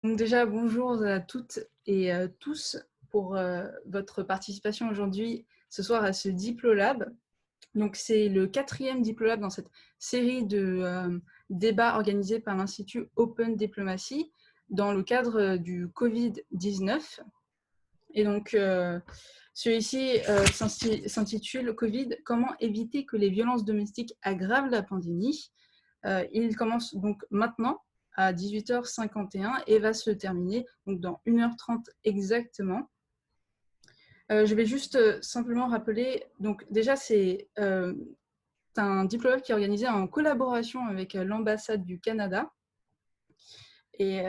Donc déjà, bonjour à toutes et tous pour votre participation aujourd'hui, ce soir, à ce Diplolab. Donc c'est le 4e Diplolab dans cette série de débats organisés par l'Institut Open Diplomacy dans le cadre du Covid-19. Et donc celui-ci s'intitule Covid, comment éviter que les violences domestiques aggravent la pandémie. Il commence donc maintenant à 18h51 et va se terminer donc dans 1h30 exactement. Je vais juste simplement rappeler, donc déjà c'est un diplôme qui est organisé en collaboration avec l'ambassade du Canada. Et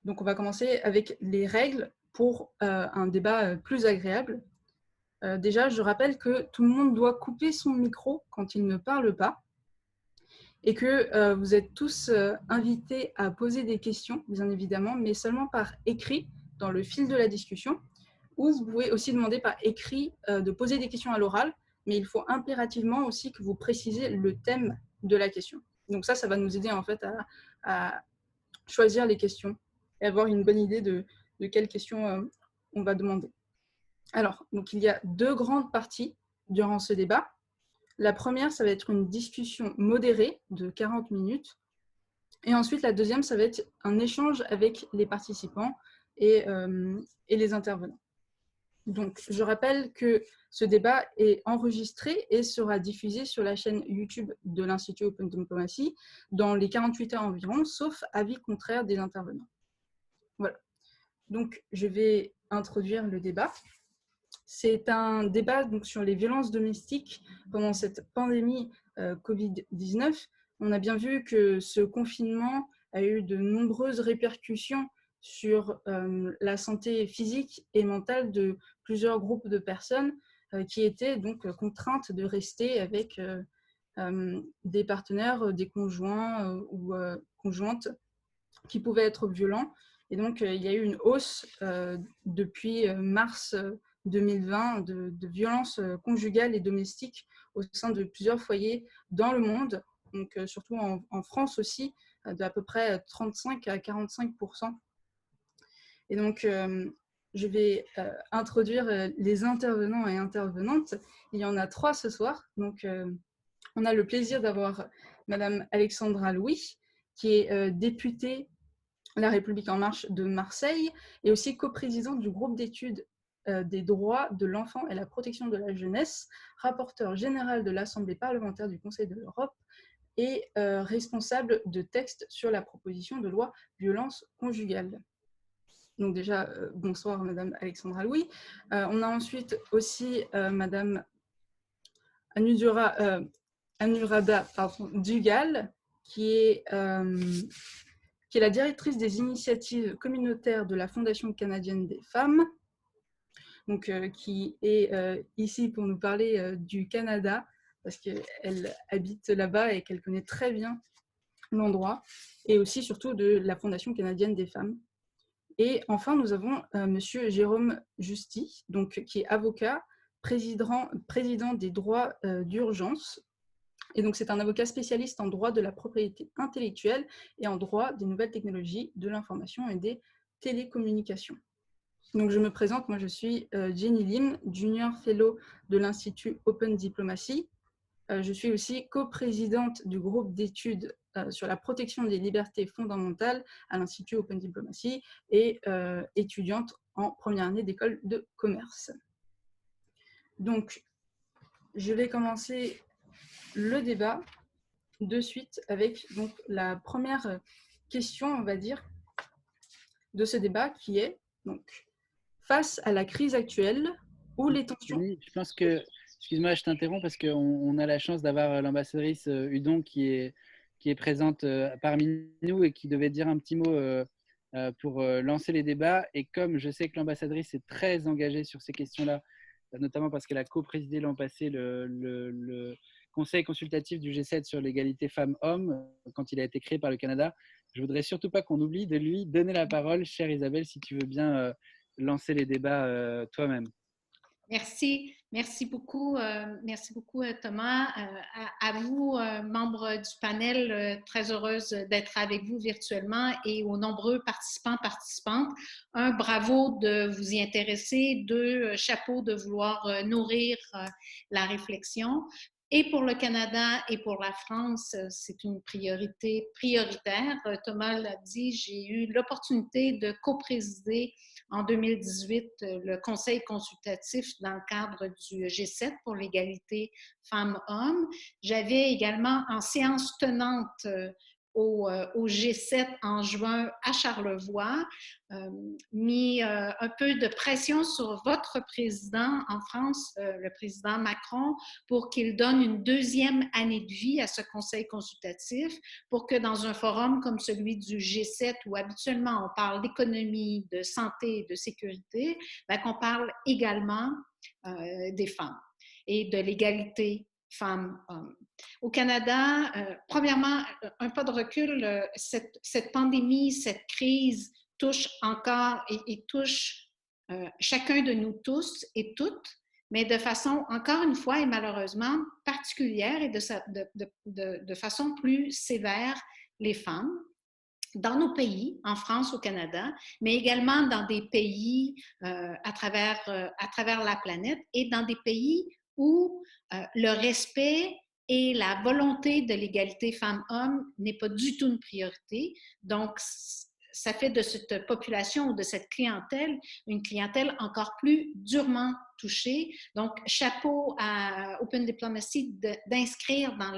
donc on va commencer avec les règles pour un débat plus agréable. Déjà, je rappelle que tout le monde doit couper son micro quand il ne parle pas, et que vous êtes tous invités à poser des questions, bien évidemment, mais seulement par écrit dans le fil de la discussion, ou vous pouvez aussi demander par écrit de poser des questions à l'oral, mais il faut impérativement aussi que vous précisez le thème de la question. Donc ça va nous aider en fait à choisir les questions et avoir une bonne idée de quelles questions on va demander. Alors, donc il y a 2 grandes parties durant ce débat. La première, ça va être une discussion modérée de 40 minutes. Et ensuite, la deuxième, ça va être un échange avec les participants et les intervenants. Donc, je rappelle que ce débat est enregistré et sera diffusé sur la chaîne YouTube de l'Institut Open Diplomacy dans les 48 heures environ, sauf avis contraire des intervenants. Voilà. Donc, je vais introduire le débat. C'est un débat donc, sur les violences domestiques pendant cette pandémie Covid-19. On a bien vu que ce confinement a eu de nombreuses répercussions sur la santé physique et mentale de plusieurs groupes de personnes qui étaient donc contraintes de rester avec des partenaires, des conjoints ou conjointes qui pouvaient être violents. Et donc, il y a eu une hausse depuis mars 2020 de violences conjugales et domestiques au sein de plusieurs foyers dans le monde, donc surtout en France aussi, d'à peu près 35 à 45%. Et donc, je vais introduire les intervenants et intervenantes. Il y en a 3 ce soir. Donc, on a le plaisir d'avoir Madame Alexandra Louis, qui est députée La République en marche de Marseille et aussi coprésidente du groupe d'études des droits de l'enfant et la protection de la jeunesse, rapporteur général de l'Assemblée parlementaire du Conseil de l'Europe et responsable de texte sur la proposition de loi violence conjugale. Donc déjà, bonsoir Madame Alexandra Louis. On a ensuite aussi Madame Anurada Dugal, qui est la directrice des initiatives communautaires de la Fondation canadienne des femmes, donc, qui est ici pour nous parler du Canada, parce qu'elle habite là-bas et qu'elle connaît très bien l'endroit, et aussi surtout de la Fondation canadienne des femmes. Et enfin, nous avons Monsieur Jérôme Justy, donc, qui est avocat, président des droits d'urgence. Et donc, c'est un avocat spécialiste en droit de la propriété intellectuelle et en droit des nouvelles technologies, de l'information et des télécommunications. Donc, je me présente, moi je suis Jenny Lim, Junior Fellow de l'Institut Open Diplomacy. Je suis aussi coprésidente du groupe d'études sur la protection des libertés fondamentales à l'Institut Open Diplomacy et étudiante en première année d'école de commerce. Donc, je vais commencer le débat de suite avec donc, la première question, on va dire, de ce débat qui est donc, face à la crise actuelle où les tensions... Je pense que, excuse-moi, je t'interromps parce qu'on a la chance d'avoir l'ambassadrice Hudon qui est présente parmi nous et qui devait dire un petit mot pour lancer les débats. Et comme je sais que l'ambassadrice est très engagée sur ces questions-là, notamment parce qu'elle a co-présidé l'an passé le conseil consultatif du G7 sur l'égalité femmes-hommes quand il a été créé par le Canada, je voudrais surtout pas qu'on oublie de lui donner la parole. Chère Isabelle, si tu veux bien lancer les débats toi-même. Merci. Merci beaucoup Thomas. À vous, membres du panel, très heureuse d'être avec vous virtuellement et aux nombreux participants, participantes. Un, bravo de vous y intéresser. Deux, chapeau de vouloir nourrir la réflexion. Et pour le Canada et pour la France, c'est une priorité prioritaire. Thomas l'a dit, j'ai eu l'opportunité de co-présider en 2018 le Conseil consultatif dans le cadre du G7 pour l'égalité femmes-hommes. J'avais également en séance tenante au G7 en juin à Charlevoix, mis un peu de pression sur votre président en France, le président Macron, pour qu'il donne une deuxième année de vie à ce conseil consultatif, pour que dans un forum comme celui du G7, où habituellement on parle d'économie, de santé, de sécurité, qu'on parle également des femmes et de l'égalité femmes-hommes. Au Canada, premièrement, un pas de recul, cette pandémie, cette crise touche encore et touche chacun de nous tous et toutes, mais de façon, encore une fois et malheureusement, particulière et de façon plus sévère les femmes dans nos pays, en France, au Canada, mais également dans des pays à travers la planète et dans des pays où le respect et la volonté de l'égalité femmes-hommes n'est pas du tout une priorité. Donc, ça fait de cette population ou de cette clientèle une clientèle encore plus durement touchée. Donc, chapeau à Open Diplomacy d'inscrire dans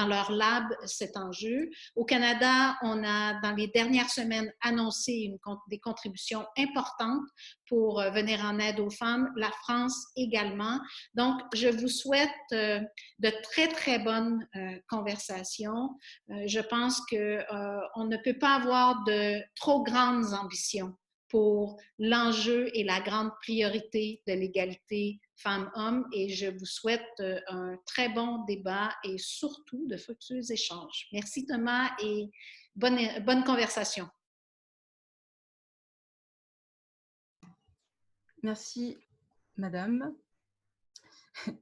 leur lab cet enjeu. Au Canada, on a, dans les dernières semaines, annoncé des contributions importantes pour venir en aide aux femmes. La France également. Donc, je vous souhaite de très, très bonnes conversations. Je pense qu'on ne peut pas avoir de trop grandes ambitions pour l'enjeu et la grande priorité de l'égalité femmes-hommes et je vous souhaite un très bon débat et surtout de fructueux échanges. Merci Thomas et bonne conversation. Merci Madame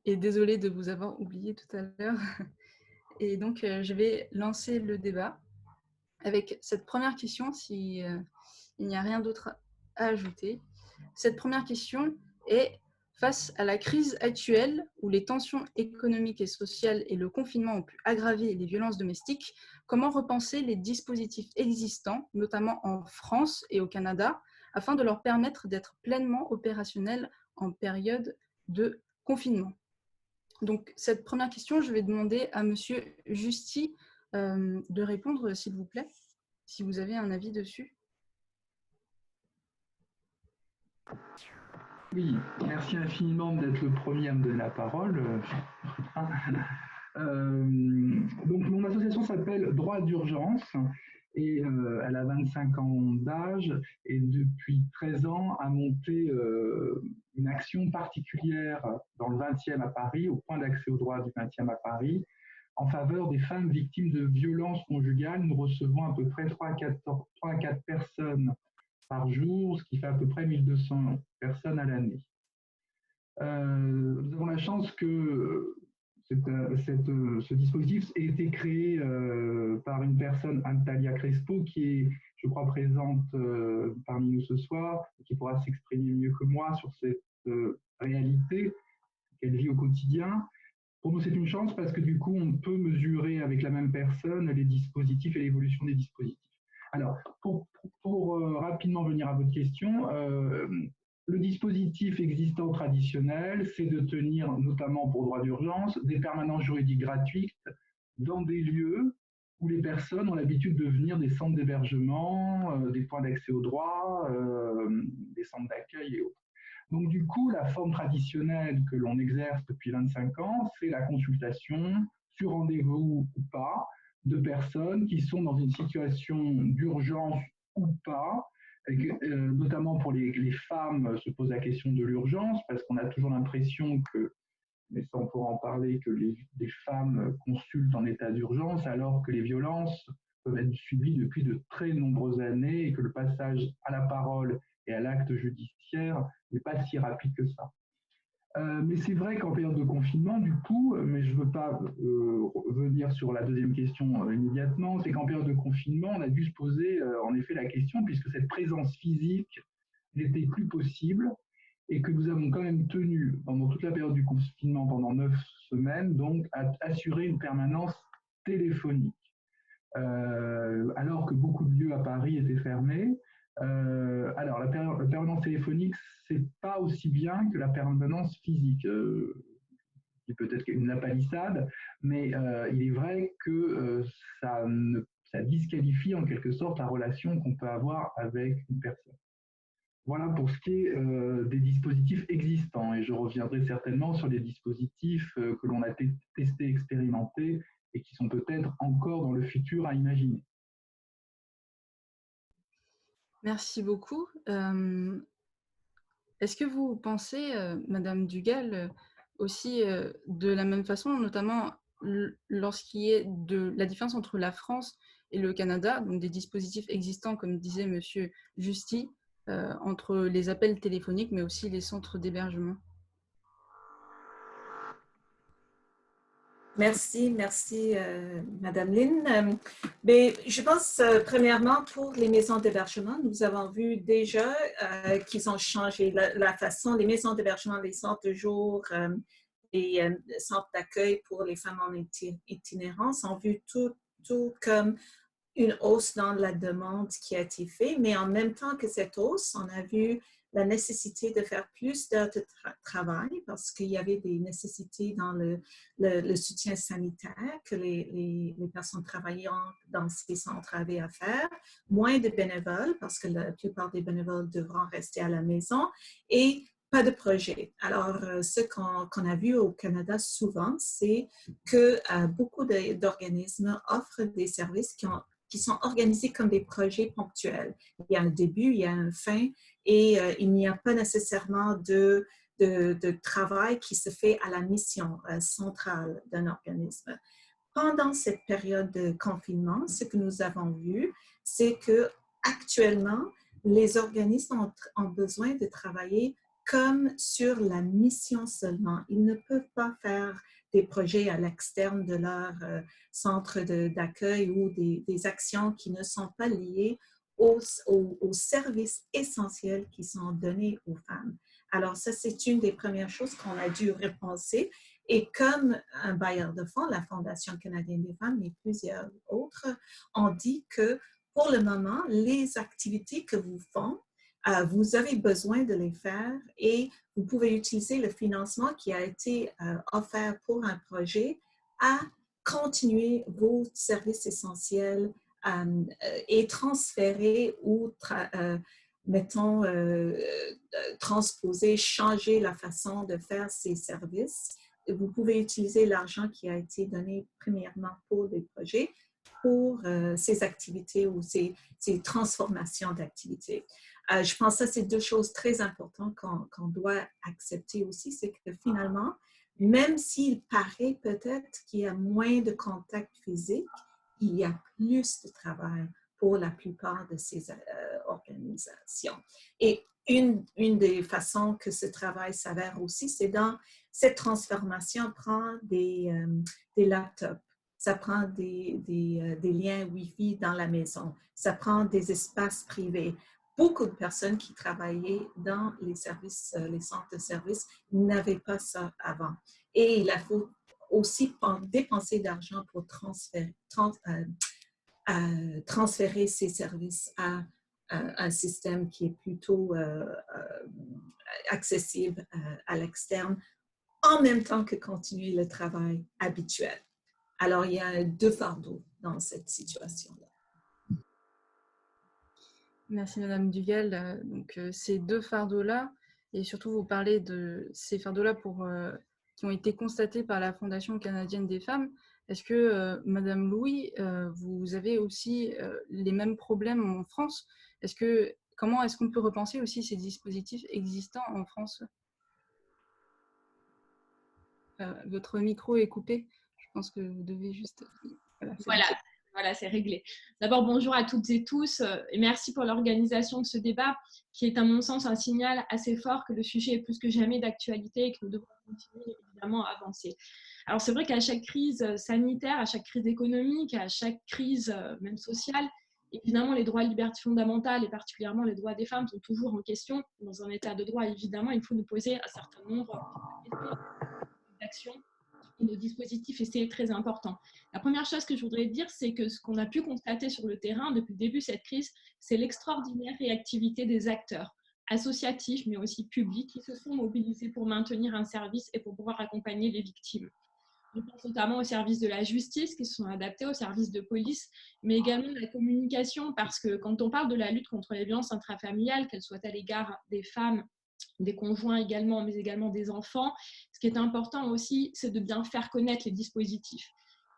et désolée de vous avoir oublié tout à l'heure. Et donc je vais lancer le débat avec cette première question si il n'y a rien d'autre à ajouter. Cette première question est: face à la crise actuelle où les tensions économiques et sociales et le confinement ont pu aggraver les violences domestiques, comment repenser les dispositifs existants, notamment en France et au Canada, afin de leur permettre d'être pleinement opérationnels en période de confinement? Donc, cette première question, je vais demander à Monsieur Justy de répondre, s'il vous plaît, si vous avez un avis dessus. Oui, merci infiniment d'être le premier à me donner la parole. Donc, mon association s'appelle Droit d'urgence et elle a 25 ans d'âge et depuis 13 ans a monté une action particulière dans le 20e à Paris, au point d'accès au droit du 20e à Paris, en faveur des femmes victimes de violences conjugales. Nous recevons à peu près 3 à 4 personnes par jour, ce qui fait à peu près 1200 personnes à l'année. Nous avons la chance que ce dispositif ait été créé par une personne, Antalya Crespo, qui est, je crois, présente parmi nous ce soir, et qui pourra s'exprimer mieux que moi sur cette réalité qu'elle vit au quotidien. Pour nous, c'est une chance parce que du coup, on peut mesurer avec la même personne les dispositifs et l'évolution des dispositifs. Alors, pour rapidement venir à votre question, le dispositif existant traditionnel, c'est de tenir, notamment pour droit d'urgence, des permanences juridiques gratuites dans des lieux où les personnes ont l'habitude de venir, des centres d'hébergement, des points d'accès au droit, des centres d'accueil et autres. Donc du coup, la forme traditionnelle que l'on exerce depuis 25 ans, c'est la consultation, sur rendez-vous ou pas, de personnes qui sont dans une situation d'urgence ou pas, notamment pour les femmes, se pose la question de l'urgence, parce qu'on a toujours l'impression que, mais ça on pourra en parler, que les femmes consultent en état d'urgence, alors que les violences peuvent être subies depuis de très nombreuses années et que le passage à la parole et à l'acte judiciaire n'est pas si rapide que ça. Mais c'est vrai qu'en période de confinement, du coup, mais je ne veux pas venir sur la deuxième question immédiatement, c'est qu'en période de confinement, on a dû se poser en effet la question, puisque cette présence physique n'était plus possible et que nous avons quand même tenu, pendant toute la période du confinement, pendant 9 semaines, donc à assurer une permanence téléphonique. Alors que beaucoup de lieux à Paris étaient fermés. Alors, la permanence téléphonique, c'est pas aussi bien que la permanence physique. C'est peut-être une palissade, mais il est vrai que ça disqualifie en quelque sorte la relation qu'on peut avoir avec une personne. Voilà pour ce qui est des dispositifs existants. Et je reviendrai certainement sur les dispositifs que l'on a testés, expérimentés et qui sont peut-être encore dans le futur à imaginer. Merci beaucoup. Est-ce que vous pensez, Madame Dugal, aussi de la même façon, notamment lorsqu'il y a de la différence entre la France et le Canada, donc des dispositifs existants, comme disait Monsieur Justy, entre les appels téléphoniques, mais aussi les centres d'hébergement? Merci, Madame Lynn. Mais je pense, premièrement, pour les maisons d'hébergement, nous avons vu déjà qu'ils ont changé la façon, les maisons d'hébergement, les centres de jour, les centres d'accueil pour les femmes en itinérance ont vu tout comme une hausse dans la demande qui a été faite, mais en même temps que cette hausse, on a vu la nécessité de faire plus d'heures de travail parce qu'il y avait des nécessités dans le soutien sanitaire que les personnes travaillant dans ces centres avaient à faire, moins de bénévoles parce que la plupart des bénévoles devront rester à la maison et pas de projet. Alors, ce qu'on a vu au Canada souvent, c'est que beaucoup d'organismes offrent des services qui sont organisés comme des projets ponctuels. Il y a un début, il y a une fin, et il n'y a pas nécessairement de travail qui se fait à la mission centrale d'un organisme. Pendant cette période de confinement, ce que nous avons vu, c'est que actuellement, les organismes ont besoin de travailler comme sur la mission seulement. Ils ne peuvent pas faire des projets à l'externe de leur centre d'accueil ou des actions qui ne sont pas liées aux services essentiels qui sont donnés aux femmes. Alors ça, c'est une des premières choses qu'on a dû repenser. Et comme un bailleur de fonds, la Fondation canadienne des femmes et plusieurs autres, ont dit que pour le moment, les activités que vous faites, vous avez besoin de les faire et vous pouvez utiliser le financement qui a été offert pour un projet à continuer vos services essentiels et transférer ou mettons, transposer, changer la façon de faire ces services. Vous pouvez utiliser l'argent qui a été donné premièrement pour des projets pour ces activités ou ces transformations d'activités. Je pense que ça, c'est deux choses très importantes qu'on doit accepter aussi, c'est que finalement, même s'il paraît peut-être qu'il y a moins de contact physique, il y a plus de travail pour la plupart de ces organisations. Et une des façons que ce travail s'avère aussi, c'est dans cette transformation prend des laptops, ça prend des liens Wi-Fi dans la maison, ça prend des espaces privés. Beaucoup de personnes qui travaillaient dans les services, les centres de services n'avaient pas ça avant. Et il faut aussi dépenser d'argent pour transférer ces services à un système qui est plutôt accessible à l'externe, en même temps que continuer le travail habituel. Alors, il y a deux fardeaux dans cette situation-là. Merci Madame Dugal. Donc, ces deux fardeaux-là, et surtout vous parlez de ces fardeaux-là qui ont été constatés par la Fondation canadienne des femmes. Est-ce que, Madame Louis, vous avez aussi les mêmes problèmes en France? Comment est-ce qu'on peut repenser aussi ces dispositifs existants en France? Votre micro est coupé. Je pense que vous devez juste... Voilà. Voilà, c'est réglé. D'abord, bonjour à toutes et tous et merci pour l'organisation de ce débat qui est à mon sens un signal assez fort que le sujet est plus que jamais d'actualité et que nous devons continuer évidemment à avancer. Alors c'est vrai qu'à chaque crise sanitaire, à chaque crise économique, à chaque crise même sociale, évidemment les droits et libertés fondamentales et particulièrement les droits des femmes sont toujours en question. Dans un état de droit, évidemment, il faut nous poser un certain nombre d'actions. Le dispositif, et c'est très important. La première chose que je voudrais dire, c'est que ce qu'on a pu constater sur le terrain depuis le début de cette crise, c'est l'extraordinaire réactivité des acteurs associatifs, mais aussi publics, qui se sont mobilisés pour maintenir un service et pour pouvoir accompagner les victimes. Je pense notamment aux services de la justice qui se sont adaptés, aux services de police, mais également de la communication, parce que quand on parle de la lutte contre les violences intrafamiliales, qu'elles soient à l'égard des femmes, des conjoints également, mais également des enfants, ce qui est important aussi, c'est de bien faire connaître les dispositifs.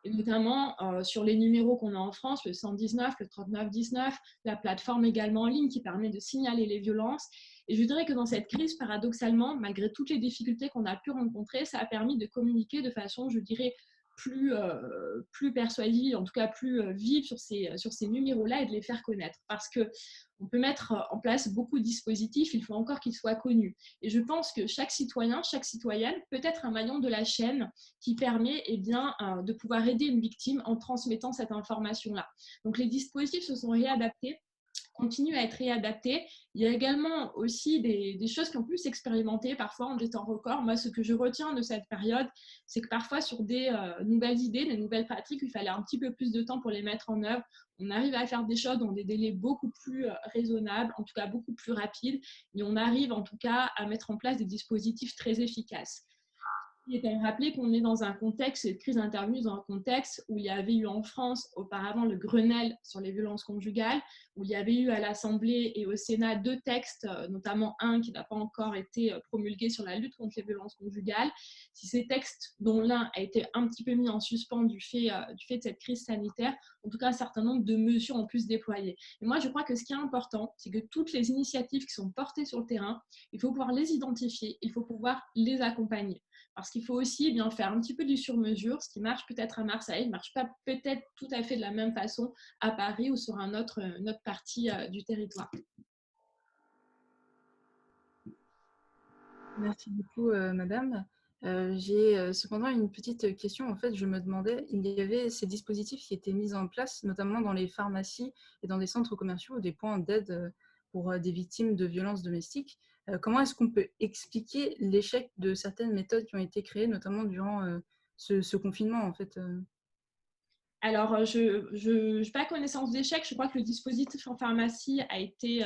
Et notamment sur les numéros qu'on a en France, le 119, le 3919, la plateforme également en ligne qui permet de signaler les violences. Et je dirais que dans cette crise, paradoxalement, malgré toutes les difficultés qu'on a pu rencontrer, ça a permis de communiquer de façon, je dirais, plus persuasive, en tout cas plus vive sur ces numéros-là et de les faire connaître. Parce qu'on peut mettre en place beaucoup de dispositifs, il faut encore qu'ils soient connus. Et je pense que chaque citoyen, chaque citoyenne peut être un maillon de la chaîne qui permet de pouvoir aider une victime en transmettant cette information-là. Donc les dispositifs se sont réadaptés, continue à être réadapté. Il y a également aussi des choses qui ont pu s'expérimenter parfois en des temps records. Moi, ce que je retiens de cette période, c'est que parfois sur des nouvelles idées, des nouvelles pratiques, il fallait un petit peu plus de temps pour les mettre en œuvre. On arrive à faire des choses dans des délais beaucoup plus raisonnables, en tout cas beaucoup plus rapides, et on arrive en tout cas à mettre en place des dispositifs très efficaces. Il est à rappeler qu'on est dans un contexte, cette crise intervenue dans un contexte où il y avait eu en France auparavant le Grenelle sur les violences conjugales, où il y avait eu à l'Assemblée et au Sénat 2 textes, notamment un qui n'a pas encore été promulgué sur la lutte contre les violences conjugales. Si ces textes, dont l'un a été un petit peu mis en suspens du fait de cette crise sanitaire, en tout cas un certain nombre de mesures ont pu se déployer. Et moi, je crois que ce qui est important, c'est que toutes les initiatives qui sont portées sur le terrain, il faut pouvoir les identifier, il faut pouvoir les accompagner. Parce qu'il faut aussi faire un petit peu du sur-mesure. Ce qui marche peut-être à Marseille ne marche pas peut-être tout à fait de la même façon à Paris ou sur une autre partie du territoire. Merci beaucoup, madame. J'ai cependant une petite question. En fait, je me demandais, il y avait ces dispositifs qui étaient mis en place, notamment dans les pharmacies et dans des centres commerciaux, des points d'aide pour des victimes de violences domestiques. Comment est-ce qu'on peut expliquer l'échec de certaines méthodes qui ont été créées, notamment durant ce confinement, en fait Alors, je n'ai pas connaissance d'échec. Je crois que le dispositif en pharmacie a été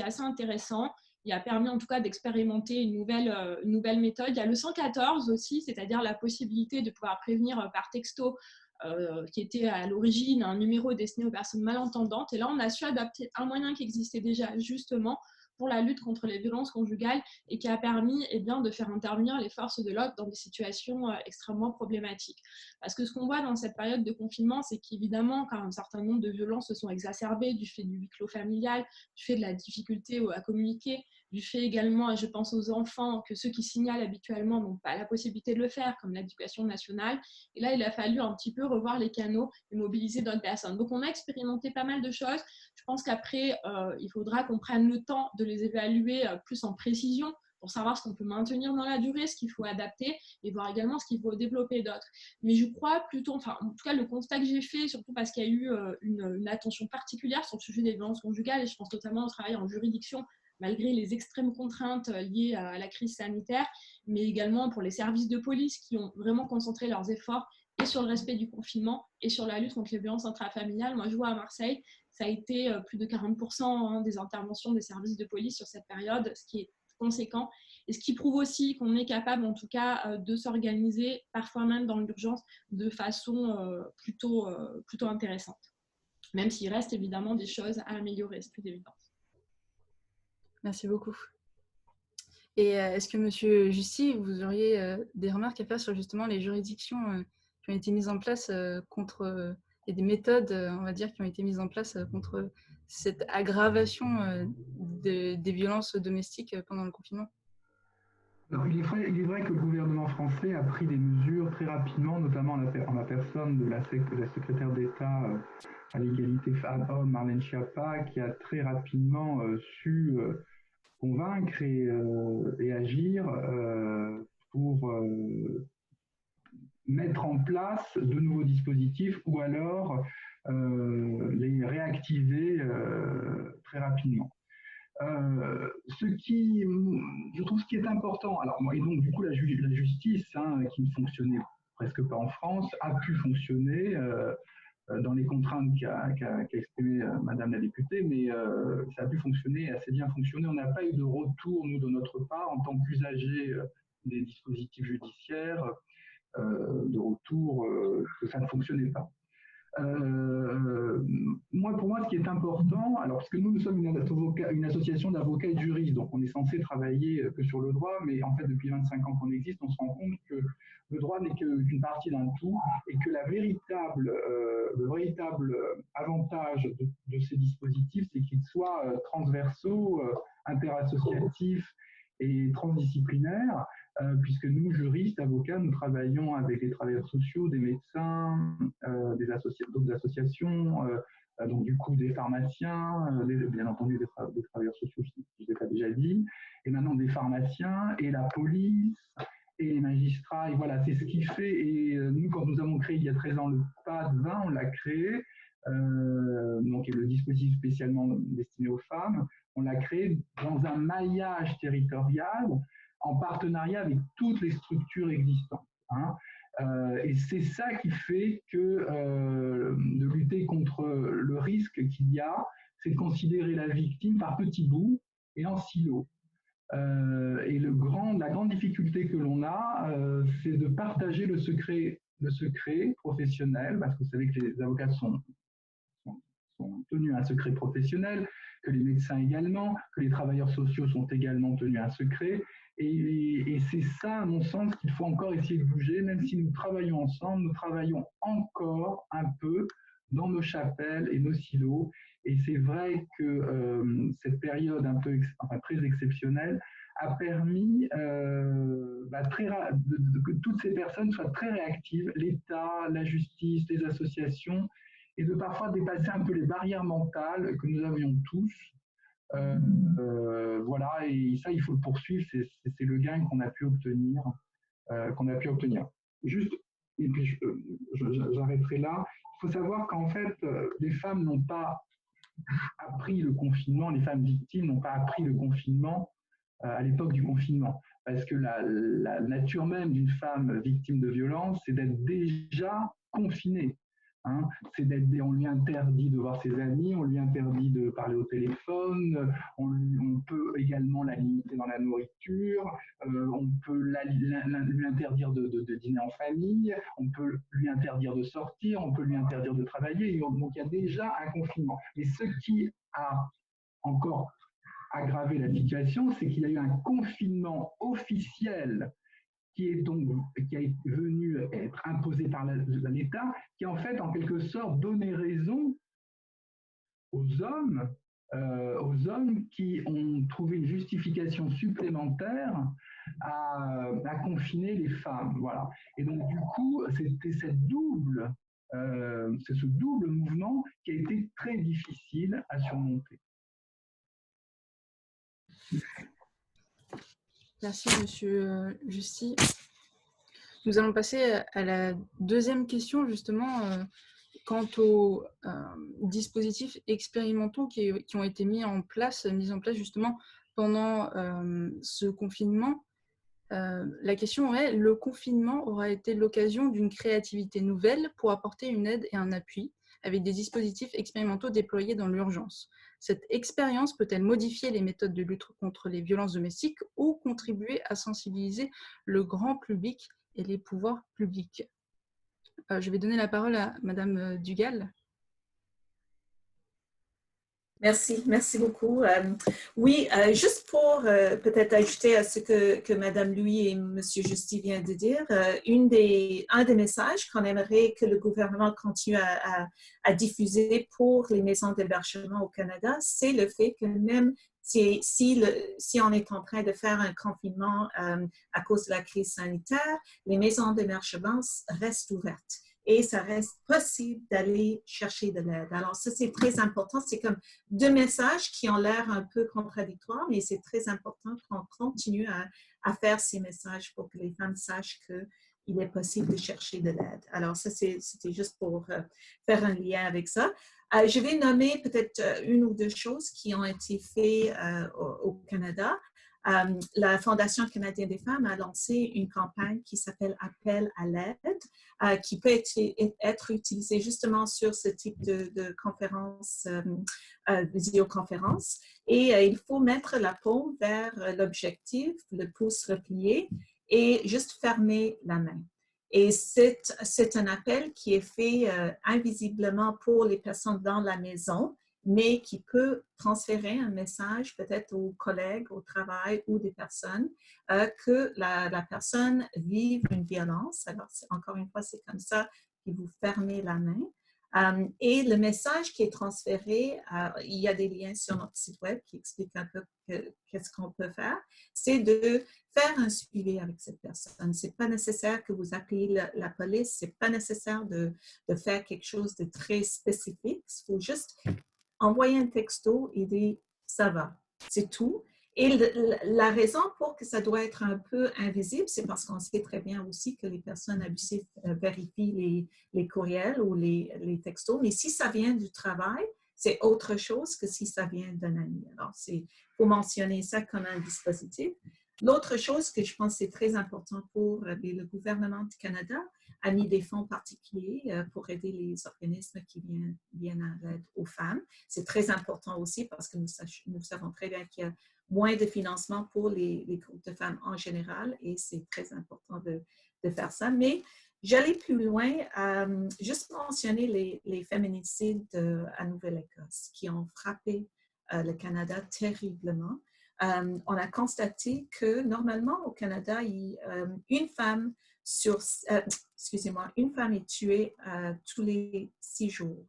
assez intéressant. Il a permis en tout cas d'expérimenter une nouvelle méthode. Il y a le 114 aussi, c'est-à-dire la possibilité de pouvoir prévenir par texto, qui était à l'origine un numéro destiné aux personnes malentendantes. Et là, on a su adapter un moyen qui existait déjà justement pour la lutte contre les violences conjugales et qui a permis de faire intervenir les forces de l'ordre dans des situations extrêmement problématiques. Parce que ce qu'on voit dans cette période de confinement, c'est qu'évidemment, quand un certain nombre de violences se sont exacerbées du fait du huis clos familial, du fait de la difficulté à communiquer, du fait également, je pense aux enfants, que ceux qui signalent habituellement n'ont pas la possibilité de le faire, comme l'éducation nationale. Et là, il a fallu un petit peu revoir les canaux et mobiliser d'autres personnes. Donc, on a expérimenté pas mal de choses. Je pense qu'après, il faudra qu'on prenne le temps de les évaluer plus en précision pour savoir ce qu'on peut maintenir dans la durée, ce qu'il faut adapter et voir également ce qu'il faut développer d'autres. Mais je crois plutôt, en tout cas, le constat que j'ai fait, surtout parce qu'il y a eu une attention particulière sur le sujet des violences conjugales, et je pense notamment au travail en juridiction, malgré les extrêmes contraintes liées à la crise sanitaire, mais également pour les services de police qui ont vraiment concentré leurs efforts et sur le respect du confinement et sur la lutte contre les violences intrafamiliales. Moi, je vois à Marseille, ça a été plus de 40% des interventions des services de police sur cette période, ce qui est conséquent, et ce qui prouve aussi qu'on est capable en tout cas de s'organiser, parfois même dans l'urgence, de façon plutôt intéressante. Même s'il reste évidemment des choses à améliorer, c'est plus évident. Merci beaucoup. Et est-ce que, Monsieur Justy, vous auriez des remarques à faire sur justement les juridictions qui ont été mises en place contre, et des méthodes, on va dire, qui ont été mises en place contre cette aggravation des violences domestiques pendant le confinement? Alors, il est vrai que le gouvernement français a pris des mesures très rapidement, notamment en la personne de la secrétaire d'État à l'égalité femmes-hommes, Marlène Schiappa, qui a très rapidement su convaincre et agir pour mettre en place de nouveaux dispositifs ou alors les réactiver très rapidement. Je trouve ce qui est important, alors, et donc du coup la justice, hein, qui ne fonctionnait presque pas en France, a pu fonctionner dans les contraintes qu'a exprimé Madame la députée, mais ça a pu fonctionner, assez bien fonctionner. On n'a pas eu de retour, nous, de notre part, en tant qu'usagers des dispositifs judiciaires, de retour que ça ne fonctionnait pas. Pour moi, ce qui est important, alors parce que nous sommes une association d'avocats et de juristes, donc on est censé travailler que sur le droit, mais en fait, depuis 25 ans qu'on existe, on se rend compte que le droit n'est qu'une partie d'un tout et que le véritable avantage de ces dispositifs, c'est qu'ils soient transversaux, interassociatifs et transdisciplinaires, puisque nous, juristes, avocats, nous travaillons avec des travailleurs sociaux, des médecins, d'autres associations, donc du coup des pharmaciens, bien entendu des travailleurs sociaux, je ne vous ai pas déjà dit, et maintenant des pharmaciens, et la police, et les magistrats, et voilà, c'est ce qui fait, et nous, quand nous avons créé il y a 13 ans le PAD 20, on l'a créé, donc le dispositif spécialement destiné aux femmes, on l'a créé dans un maillage territorial, en partenariat avec toutes les structures existantes. Hein. Et c'est ça qui fait que de lutter contre le risque qu'il y a, c'est de considérer la victime par petits bouts et en silo. Et la grande difficulté que l'on a, c'est de partager le secret professionnel, parce que vous savez que les avocats sont tenus à un secret professionnel, que les médecins également, que les travailleurs sociaux sont également tenus à un secret. Et c'est ça, à mon sens, qu'il faut encore essayer de bouger, même si nous travaillons ensemble, nous travaillons encore un peu dans nos chapelles et nos silos. Et c'est vrai que cette période très exceptionnelle a permis que toutes ces personnes soient très réactives, l'État, la justice, les associations, et de parfois dépasser un peu les barrières mentales que nous avions tous. Voilà, et ça, il faut le poursuivre, c'est le gain qu'on a pu obtenir. Juste, et puis j'arrêterai là. Il faut savoir qu'en fait, les femmes n'ont pas appris le confinement, les femmes victimes n'ont pas appris le confinement à l'époque du confinement. Parce que la nature même d'une femme victime de violence, c'est d'être déjà confinée. Hein, on lui interdit de voir ses amis, on lui interdit de parler au téléphone, on peut également la limiter dans la nourriture, on peut lui interdire de dîner en famille, on peut lui interdire de sortir, on peut lui interdire de travailler. Donc il y a déjà un confinement. Mais ce qui a encore aggravé la situation, c'est qu'il y a eu un confinement officiel qui est venu être imposé par l'État, qui en fait, en quelque sorte, donnait raison aux hommes qui ont trouvé une justification supplémentaire à confiner les femmes. Voilà. Et donc, du coup, c'est ce double mouvement qui a été très difficile à surmonter. Merci, Monsieur Justy. Nous allons passer à la deuxième question, justement, quant aux dispositifs expérimentaux qui ont été mis en place justement pendant ce confinement. La question est, le confinement aura été l'occasion d'une créativité nouvelle pour apporter une aide et un appui avec des dispositifs expérimentaux déployés dans l'urgence. Cette expérience peut-elle modifier les méthodes de lutte contre les violences domestiques ou contribuer à sensibiliser le grand public et les pouvoirs publics? Je vais donner la parole à Madame Dugal. Merci beaucoup. Oui, juste pour peut-être ajouter à ce que Madame Louis et Monsieur Justy viennent de dire, un des messages qu'on aimerait que le gouvernement continue à diffuser pour les maisons d'hébergement au Canada, c'est le fait que même si on est en train de faire un confinement à cause de la crise sanitaire, les maisons d'hébergement restent ouvertes. Et ça reste possible d'aller chercher de l'aide. Alors, ça, c'est très important. C'est comme deux messages qui ont l'air un peu contradictoires, mais c'est très important qu'on continue à faire ces messages pour que les femmes sachent qu'il est possible de chercher de l'aide. Alors, ça, c'était juste pour faire un lien avec ça. Je vais nommer peut-être une ou deux choses qui ont été faites au Canada. La Fondation canadienne des femmes a lancé une campagne qui s'appelle Appel à l'aide, qui peut être utilisée justement sur ce type de conférence, visioconférence. Et il faut mettre la paume vers l'objectif, le pouce replié, et juste fermer la main. Et c'est un appel qui est fait invisiblement pour les personnes dans la maison, mais qui peut transférer un message peut-être aux collègues au travail ou des personnes que la personne vive une violence. Alors, encore une fois, c'est comme ça que vous fermez la main. Et le message qui est transféré, il y a des liens sur notre site web qui expliquent un peu qu'est-ce qu'on peut faire, c'est de faire un suivi avec cette personne. Ce n'est pas nécessaire que vous appeliez la police, ce n'est pas nécessaire de faire quelque chose de très spécifique. Il faut juste envoyer un texto et dire « ça va ». C'est tout. Et la raison pour que ça doit être un peu invisible, c'est parce qu'on sait très bien aussi que les personnes abusives vérifient les courriels ou les textos. Mais si ça vient du travail, c'est autre chose que si ça vient d'un ami. Alors, il faut mentionner ça comme un dispositif. L'autre chose que je pense c'est très important pour le gouvernement du Canada a mis des fonds particuliers pour aider les organismes qui viennent à l'aide aux femmes. C'est très important aussi parce que nous savons très bien qu'il y a moins de financement pour les groupes de femmes en général et c'est très important de faire ça. Mais j'allais plus loin, juste mentionner les féminicides à Nouvelle-Écosse qui ont frappé le Canada terriblement. On a constaté que normalement au Canada, une femme est tuée tous les 6 jours.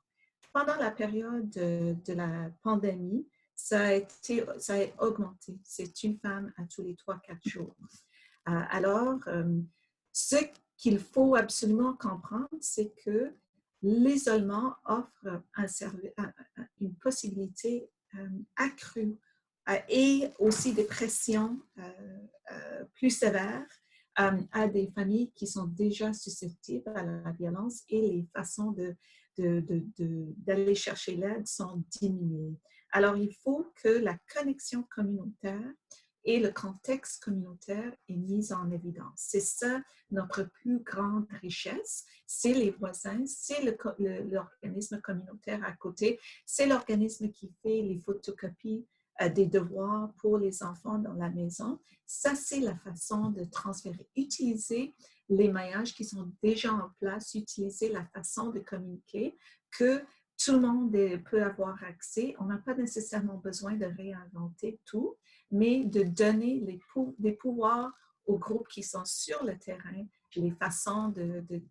Pendant la période de la pandémie, ça a augmenté. C'est une femme à tous les 3-4 jours. Alors, ce qu'il faut absolument comprendre, c'est que l'isolement offre une possibilité accrue et aussi des pressions plus sévères à des familles qui sont déjà susceptibles à la violence et les façons d'aller chercher l'aide sont diminuées. Alors, il faut que la connexion communautaire et le contexte communautaire est mis en évidence. C'est ça notre plus grande richesse. C'est les voisins, c'est l'organisme communautaire à côté, c'est l'organisme qui fait les photocopies des devoirs pour les enfants dans la maison. Ça, c'est la façon de transférer. Utiliser les maillages qui sont déjà en place, utiliser la façon de communiquer que tout le monde peut avoir accès. On n'a pas nécessairement besoin de réinventer tout, mais de donner des pouvoirs aux groupes qui sont sur le terrain, les façons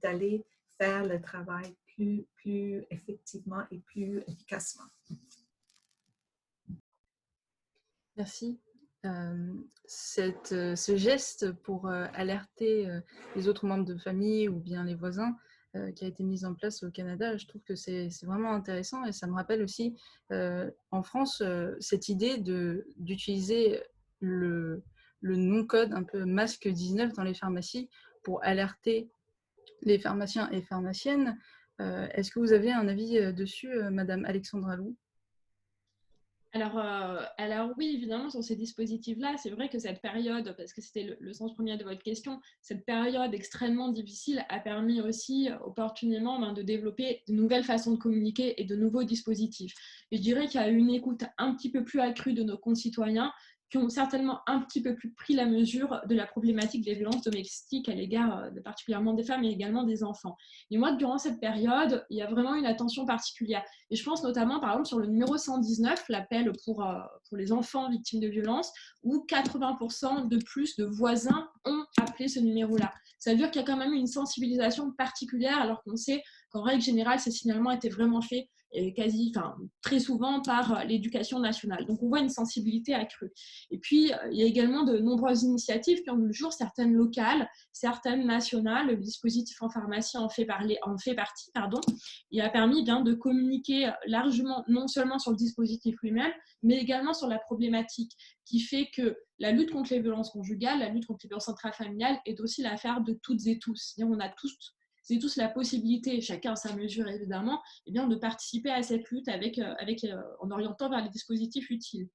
d'aller faire le travail plus effectivement et plus efficacement. Merci. Ce geste pour alerter les autres membres de famille ou bien les voisins qui a été mis en place au Canada, je trouve que c'est vraiment intéressant et ça me rappelle aussi en France cette idée d'utiliser le non-code un peu masque 19 dans les pharmacies pour alerter les pharmaciens et pharmaciennes. Est-ce que vous avez un avis dessus, Madame Alexandra Lou? Alors oui, évidemment, sur ces dispositifs-là, c'est vrai que cette période, parce que c'était le sens premier de votre question, cette période extrêmement difficile a permis aussi opportunément de développer de nouvelles façons de communiquer et de nouveaux dispositifs. Et je dirais qu'il y a eu une écoute un petit peu plus accrue de nos concitoyens qui ont certainement un petit peu plus pris la mesure de la problématique des violences domestiques à l'égard particulièrement des femmes et également des enfants. Et moi, durant cette période, il y a vraiment une attention particulière. Et je pense notamment, par exemple, sur le numéro 119, l'appel pour les enfants victimes de violences, où 80% de plus de voisins ont appelé ce numéro-là. Ça veut dire qu'il y a quand même une sensibilisation particulière, alors qu'on sait qu'en règle générale, ces signalements étaient vraiment faits très souvent par l'éducation nationale. Donc, on voit une sensibilité accrue. Et puis, il y a également de nombreuses initiatives qui ont vu le jour, certaines locales, certaines nationales. Le dispositif en pharmacie en fait partie. Il a permis de communiquer largement, non seulement sur le dispositif lui-même, mais également sur la problématique qui fait que la lutte contre les violences conjugales, la lutte contre les violences intrafamiliales est aussi l'affaire de toutes et tous. C'est-à-dire, on a tous la possibilité, chacun à sa mesure évidemment, de participer à cette lutte en orientant vers les dispositifs utiles.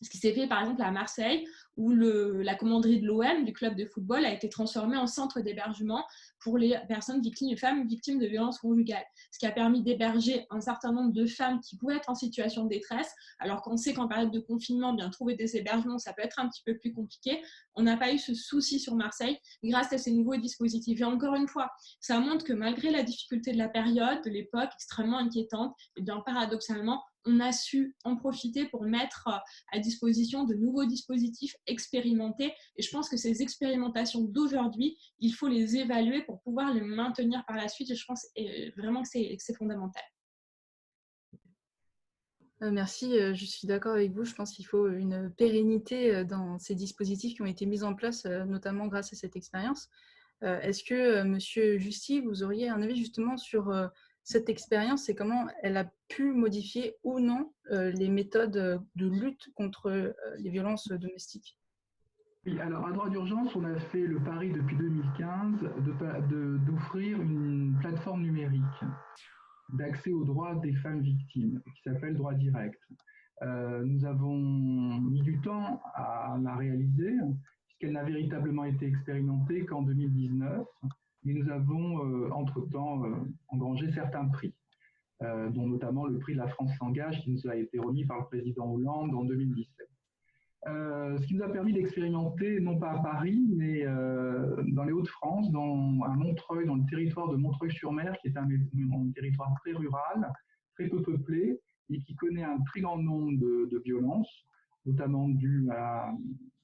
Ce qui s'est fait par exemple à Marseille, où la commanderie de l'OM, du club de football, a été transformée en centre d'hébergement pour les personnes victimes, les femmes victimes de violences conjugales. Ce qui a permis d'héberger un certain nombre de femmes qui pouvaient être en situation de détresse, alors qu'on sait qu'en période de confinement, trouver des hébergements, ça peut être un petit peu plus compliqué. On n'a pas eu ce souci sur Marseille grâce à ces nouveaux dispositifs. Et encore une fois, ça montre que malgré la difficulté de la période, de l'époque extrêmement inquiétante, paradoxalement, on a su en profiter pour mettre à disposition de nouveaux dispositifs expérimentés. Et je pense que ces expérimentations d'aujourd'hui, il faut les évaluer pour pouvoir les maintenir par la suite. Et je pense vraiment que c'est fondamental. Merci, je suis d'accord avec vous. Je pense qu'il faut une pérennité dans ces dispositifs qui ont été mis en place, notamment grâce à cette expérience. Est-ce que, Monsieur Justy, vous auriez un avis justement sur cette expérience et comment elle a pu modifier ou non les méthodes de lutte contre les violences domestiques? Oui, alors à Droit d'urgence, on a fait le pari depuis 2015 d'offrir une plateforme numérique d'accès aux droits des femmes victimes qui s'appelle Droit Direct. Nous avons mis du temps à la réaliser puisqu'elle n'a véritablement été expérimentée qu'en 2019. Et nous avons entre-temps engrangé certains prix, dont notamment le prix de la France s'engage qui nous a été remis par le président Hollande en 2017. Ce qui nous a permis d'expérimenter, non pas à Paris, mais dans les Hauts-de-France, à Montreuil, dans le territoire de Montreuil-sur-Mer, qui est un territoire très rural, très peu peuplé, et qui connaît un très grand nombre de violences, notamment dues à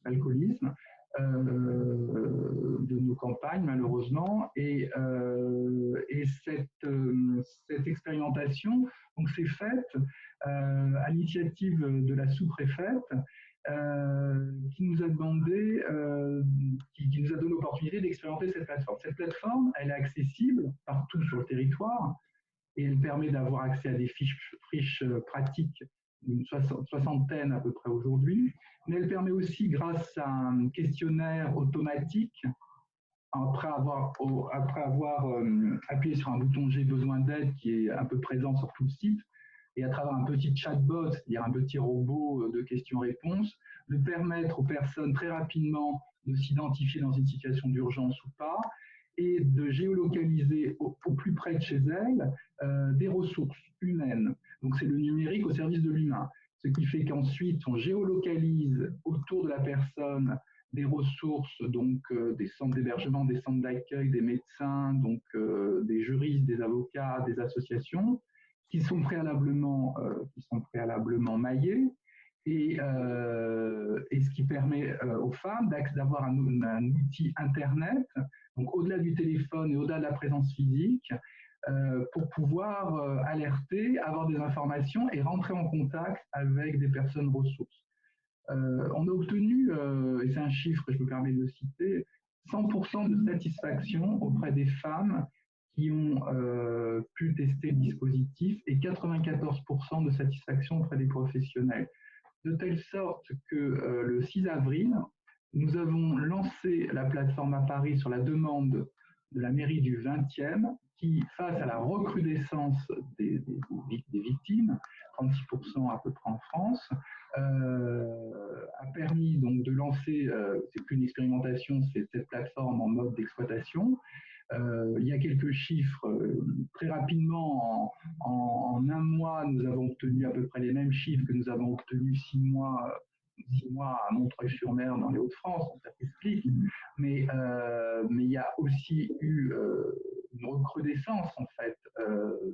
l'alcoolisme, de nos campagnes, malheureusement. Et cette expérimentation s'est faite à l'initiative de la sous-préfète, qui nous a demandé, qui nous a donné l'opportunité d'expérimenter cette plateforme. Cette plateforme, elle est accessible partout sur le territoire et elle permet d'avoir accès à des fiches pratiques, une soixantaine à peu près aujourd'hui, mais elle permet aussi, grâce à un questionnaire automatique, après avoir appuyé sur un bouton « J'ai besoin d'aide » qui est un peu présent sur tout le site, et à travers un petit chatbot, c'est-à-dire un petit robot de questions-réponses, de permettre aux personnes très rapidement de s'identifier dans une situation d'urgence ou pas, et de géolocaliser au plus près de chez elles des ressources humaines. Donc c'est le numérique au service de l'humain. Ce qui fait qu'ensuite on géolocalise autour de la personne des ressources, donc des centres d'hébergement, des centres d'accueil, des médecins, donc des juristes, des avocats, des associations, qui sont préalablement maillés, et ce qui permet aux femmes d'avoir un outil Internet, donc au-delà du téléphone et au-delà de la présence physique, pour pouvoir alerter, avoir des informations et rentrer en contact avec des personnes ressources. On a obtenu, et c'est un chiffre que je me permets de citer, 100% de satisfaction auprès des femmes qui ont pu tester le dispositif et 94% de satisfaction auprès des professionnels. De telle sorte que le 6 avril, nous avons lancé la plateforme à Paris sur la demande de la mairie du 20e qui, face à la recrudescence des victimes, 36% à peu près en France, a permis donc de lancer, c'est plus une expérimentation, c'est cette plateforme en mode d'exploitation. Il y a quelques chiffres. Très rapidement, en un mois, nous avons obtenu à peu près les mêmes chiffres que nous avons obtenus 6 mois 6 mois à Montreuil-sur-Mer dans les Hauts-de-France, ça s'explique, mais il y a aussi eu une recrudescence en fait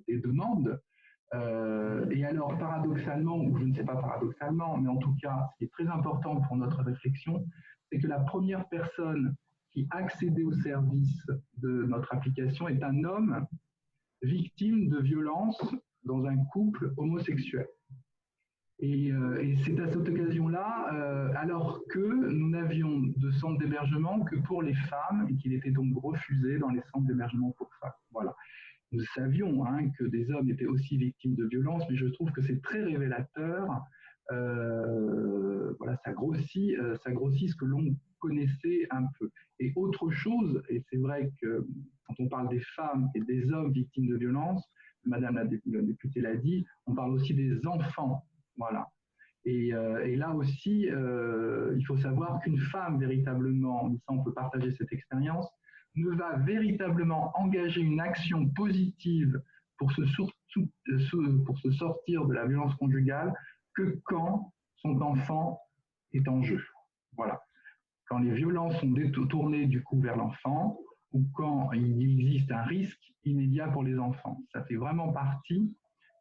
des demandes. Et alors paradoxalement, ou je ne sais pas paradoxalement, mais en tout cas, ce qui est très important pour notre réflexion, c'est que la première personne qui accédait au service de notre application est un homme victime de violences dans un couple homosexuel. Et c'est à cette occasion-là, alors que nous n'avions de centre d'hébergement que pour les femmes et qu'il était donc refusé dans les centres d'hébergement pour femmes. Voilà. Nous savions que des hommes étaient aussi victimes de violences, mais je trouve que c'est très révélateur. Voilà, ça grossit ce que l'on connaissait un peu. Et autre chose, et c'est vrai que quand on parle des femmes et des hommes victimes de violences, Madame la députée l'a dit, on parle aussi des enfants. Voilà. Et là aussi, il faut savoir qu'une femme véritablement, ça on peut partager cette expérience, ne va véritablement engager une action positive pour se sortir de la violence conjugale que quand son enfant est en jeu. Voilà. Quand les violences sont détournées du coup vers l'enfant ou quand il existe un risque immédiat pour les enfants. Ça fait vraiment partie,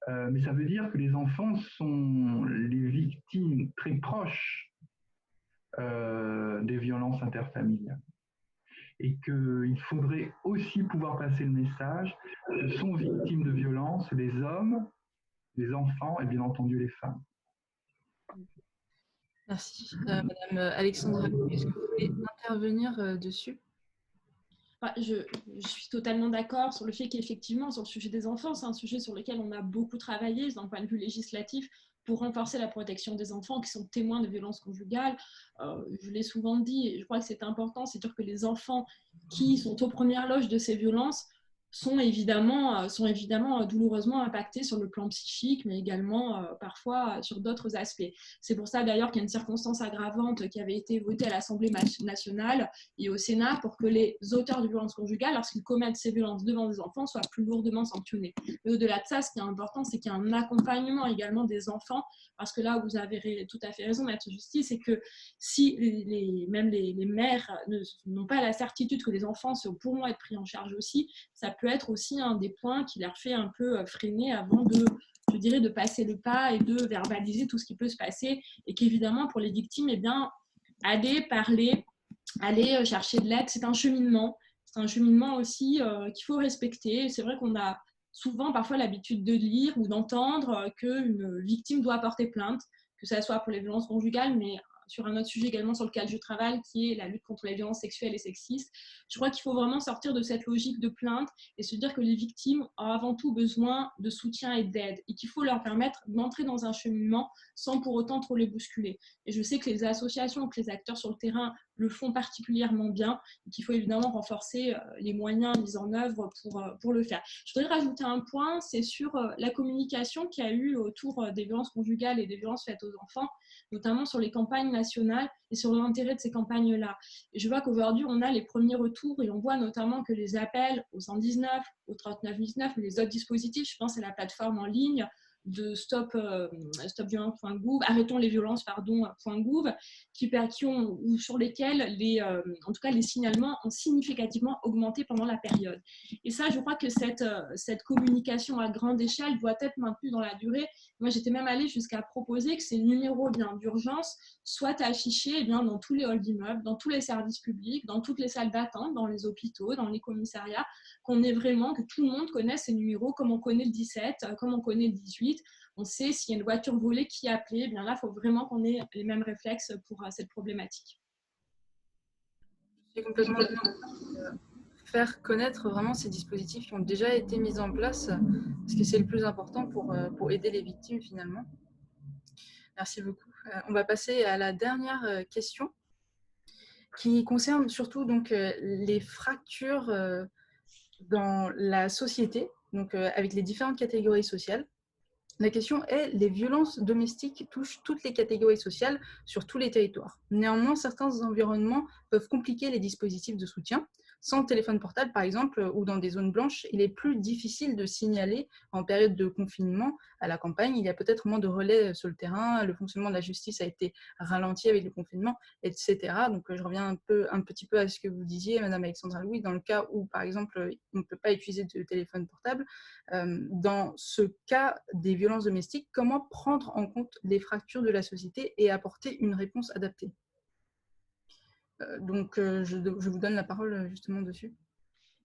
mais ça veut dire que les enfants sont les victimes très proches des violences interfamiliales. Et qu'il faudrait aussi pouvoir passer le message que sont victimes de violences les hommes, les enfants et bien entendu les femmes. Merci. Madame Alexandra, est-ce que vous voulez intervenir dessus? Je suis totalement d'accord sur le fait qu'effectivement, sur le sujet des enfants, c'est un sujet sur lequel on a beaucoup travaillé d'un point de vue législatif pour renforcer la protection des enfants qui sont témoins de violences conjugales. Je l'ai souvent dit, et je crois que c'est important, c'est-à-dire que les enfants qui sont aux premières loges de ces violences sont évidemment douloureusement impactés sur le plan psychique, mais également parfois sur d'autres aspects. C'est pour ça d'ailleurs qu'il y a une circonstance aggravante qui avait été votée à l'Assemblée nationale et au Sénat pour que les auteurs de violences conjugales, lorsqu'ils commettent ces violences devant des enfants, soient plus lourdement sanctionnés. Mais au-delà de ça, ce qui est important, c'est qu'il y a un accompagnement également des enfants, parce que là, vous avez tout à fait raison, Maître Justice, c'est que si même les mères n'ont pas la certitude que les enfants pourront être pris en charge aussi, ça peut être aussi un des points qui leur fait un peu freiner avant de passer le pas et de verbaliser tout ce qui peut se passer, et qu'évidemment pour les victimes, aller parler, aller chercher de l'aide, c'est un cheminement aussi qu'il faut respecter. C'est vrai qu'on a souvent parfois l'habitude de lire ou d'entendre qu'une victime doit porter plainte, que ça soit pour les violences conjugales, mais sur un autre sujet également sur lequel je travaille, qui est la lutte contre les violences sexuelles et sexistes. Je crois qu'il faut vraiment sortir de cette logique de plainte et se dire que les victimes ont avant tout besoin de soutien et d'aide, et qu'il faut leur permettre d'entrer dans un cheminement sans pour autant trop les bousculer. Et je sais que les associations, que les acteurs sur le terrain le font particulièrement bien, et qu'il faut évidemment renforcer les moyens mis en œuvre pour le faire. Je voudrais rajouter un point, c'est sur la communication qu'il y a eu autour des violences conjugales et des violences faites aux enfants, notamment sur les campagnes nationales et sur l'intérêt de ces campagnes-là. Et je vois qu'aujourd'hui, on a les premiers retours et on voit notamment que les appels au 119, au 3919, mais les autres dispositifs, je pense à la plateforme en ligne de stopviolence.gouv, arrêtons les violences.gouv, ou sur lesquels en tout cas les signalements ont significativement augmenté pendant la période. Et ça, je crois que cette communication à grande échelle doit être maintenue dans la durée. Moi, j'étais même allée jusqu'à proposer que ces numéros d'urgence soient affichés dans tous les halls d'immeubles, dans tous les services publics, dans toutes les salles d'attente, dans les hôpitaux, dans les commissariats, que tout le monde connaisse ces numéros, comme on connaît le 17, comme on connaît le 18. On sait s'il y a une voiture volée qui est appelée. Là, il faut vraiment qu'on ait les mêmes réflexes pour cette problématique. Je suis complètement d'accord. Faire connaître vraiment ces dispositifs qui ont déjà été mis en place, parce que c'est le plus important pour aider les victimes finalement. Merci beaucoup. On va passer à la dernière question qui concerne surtout donc, les fractures dans la société, donc avec les différentes catégories sociales. La question est, les violences domestiques touchent toutes les catégories sociales sur tous les territoires. Néanmoins, certains environnements peuvent compliquer les dispositifs de soutien. sans téléphone portable, par exemple, ou dans des zones blanches, il est plus difficile de signaler en période de confinement à la campagne. Il y a peut-être moins de relais sur le terrain, le fonctionnement de la justice a été ralenti avec le confinement, etc. Donc, je reviens un petit peu à ce que vous disiez, Madame Alexandra Louis, dans le cas où, par exemple, on ne peut pas utiliser de téléphone portable. Dans ce cas des violences domestiques, comment prendre en compte les fractures de la société et apporter une réponse adaptée? Donc, je vous donne la parole justement dessus.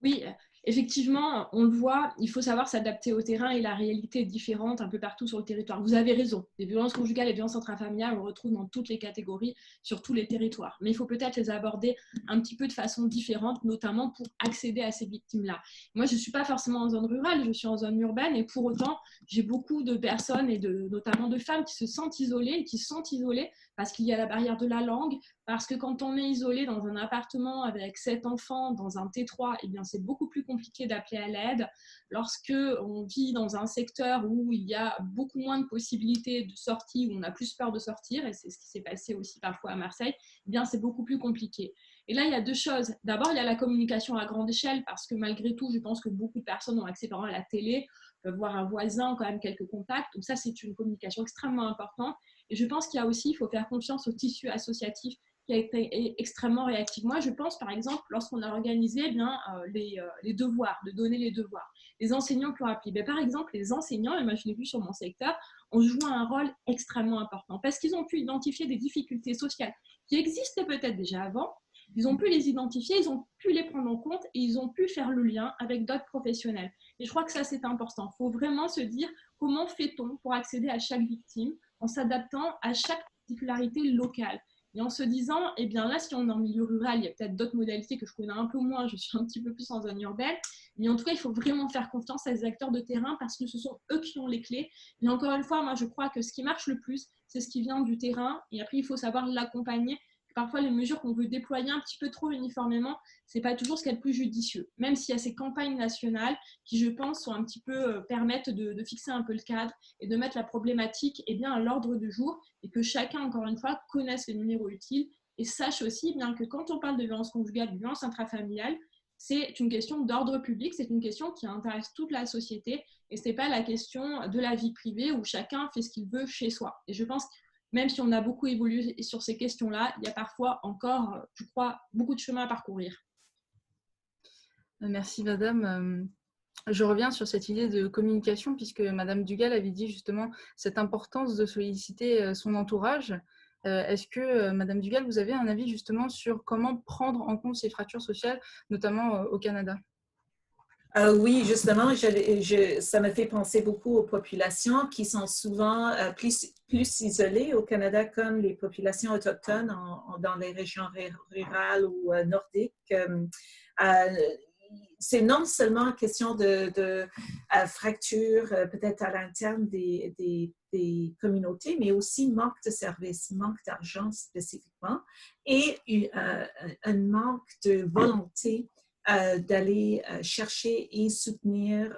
Oui, effectivement, on le voit, il faut savoir s'adapter au terrain et la réalité est différente un peu partout sur le territoire. Vous avez raison, les violences conjugales et les violences intrafamiliales, on le retrouve dans toutes les catégories, sur tous les territoires. Mais il faut peut-être les aborder un petit peu de façon différente, notamment pour accéder à ces victimes-là. Moi, je ne suis pas forcément en zone rurale, je suis en zone urbaine et pour autant, j'ai beaucoup de personnes et notamment de femmes qui se sentent isolées et qui se sentent isolées parce qu'il y a la barrière de la langue, parce que quand on est isolé dans un appartement avec 7 enfants, dans un T3, eh bien, c'est beaucoup plus compliqué d'appeler à l'aide. Lorsque on vit dans un secteur où il y a beaucoup moins de possibilités de sortie, où on a plus peur de sortir, et c'est ce qui s'est passé aussi parfois à Marseille, eh bien, c'est beaucoup plus compliqué. Et là, il y a deux choses. D'abord, il y a la communication à grande échelle, parce que malgré tout, je pense que beaucoup de personnes ont accès par exemple à la télé, peuvent voir un voisin, quand même quelques contacts. Donc ça, c'est une communication extrêmement importante. Et je pense qu'il y a aussi, il faut faire confiance au tissu associatif qui a été extrêmement réactif. Moi, je pense, par exemple, lorsqu'on a organisé les devoirs, de donner les devoirs, les enseignants qui ont appelé. Par exemple, les enseignants, et moi je l'ai vu sur mon secteur, ont joué un rôle extrêmement important parce qu'ils ont pu identifier des difficultés sociales qui existaient peut-être déjà avant. Ils ont pu les identifier, ils ont pu les prendre en compte et ils ont pu faire le lien avec d'autres professionnels. Et je crois que ça, c'est important. Il faut vraiment se dire comment fait-on pour accéder à chaque victime en s'adaptant à chaque particularité locale. Et en se disant, eh bien là, si on est en milieu rural, il y a peut-être d'autres modalités que je connais un peu moins, je suis un petit peu plus en zone urbaine, mais en tout cas, il faut vraiment faire confiance à ces acteurs de terrain parce que ce sont eux qui ont les clés. Et encore une fois, moi, je crois que ce qui marche le plus, c'est ce qui vient du terrain, et après, il faut savoir l'accompagner. Parfois, les mesures qu'on veut déployer un petit peu trop uniformément, ce n'est pas toujours ce qu'il y a de plus judicieux. Même s'il y a ces campagnes nationales qui, je pense, sont un petit peu, permettent de fixer un peu le cadre et de mettre la problématique bien, à l'ordre du jour et que chacun, encore une fois, connaisse les numéros utiles et sache aussi bien que quand on parle de violence conjugale, de violence intrafamiliale, c'est une question d'ordre public, c'est une question qui intéresse toute la société et ce n'est pas la question de la vie privée où chacun fait ce qu'il veut chez soi. Et je pense que même si on a beaucoup évolué sur ces questions-là, il y a parfois encore, je crois, beaucoup de chemin à parcourir. Merci, Madame. Je reviens sur cette idée de communication, puisque Madame Dugal avait dit justement cette importance de solliciter son entourage. Est-ce que, Madame Dugal, vous avez un avis justement sur comment prendre en compte ces fractures sociales, notamment au Canada? Oui, justement, ça me fait penser beaucoup aux populations qui sont souvent plus isolées au Canada, comme les populations autochtones dans les régions rurales ou nordiques. C'est non seulement une question de fracture peut-être à l'interne des communautés, mais aussi manque de services, manque d'argent spécifiquement et un manque de volonté d'aller chercher et soutenir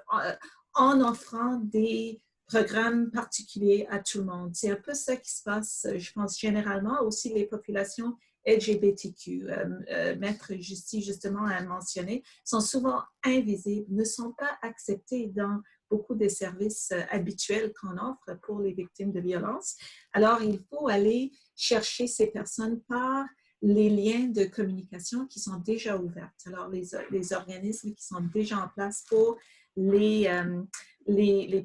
en offrant des programmes particuliers à tout le monde. C'est un peu ça qui se passe, je pense, généralement. Aussi, les populations LGBTQ, Maître Justy justement a mentionné, sont souvent invisibles, ne sont pas acceptées dans beaucoup des services habituels qu'on offre pour les victimes de violences. Alors, il faut aller chercher ces personnes par les liens de communication qui sont déjà ouverts. Alors, les organismes qui sont déjà en place pour les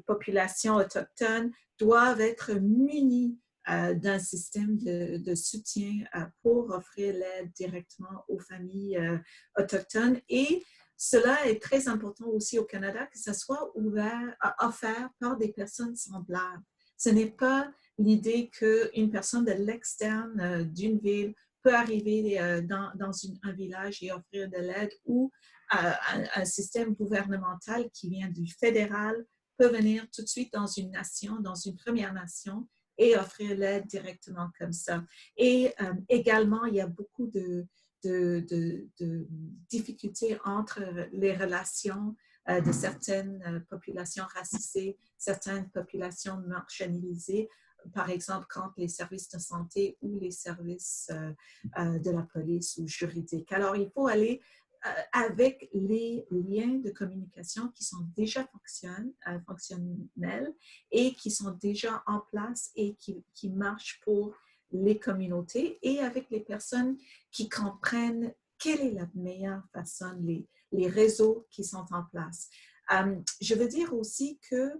populations autochtones doivent être munis d'un système de soutien pour offrir l'aide directement aux familles autochtones. Et cela est très important aussi au Canada, que ce soit offert par des personnes semblables. Ce n'est pas l'idée qu'une personne de l'externe d'une ville peut arriver dans un village et offrir de l'aide ou un système gouvernemental qui vient du fédéral peut venir tout de suite dans une nation, dans une première nation et offrir l'aide directement comme ça. Et également, il y a beaucoup de difficultés entre les relations de certaines populations racisées, certaines populations marginalisées, par exemple, quand les services de santé ou les services de la police ou juridiques. Alors, il faut aller avec les liens de communication qui sont déjà fonctionnels et qui sont déjà en place et qui marchent pour les communautés et avec les personnes qui comprennent quelle est la meilleure façon, les réseaux qui sont en place. Je veux dire aussi que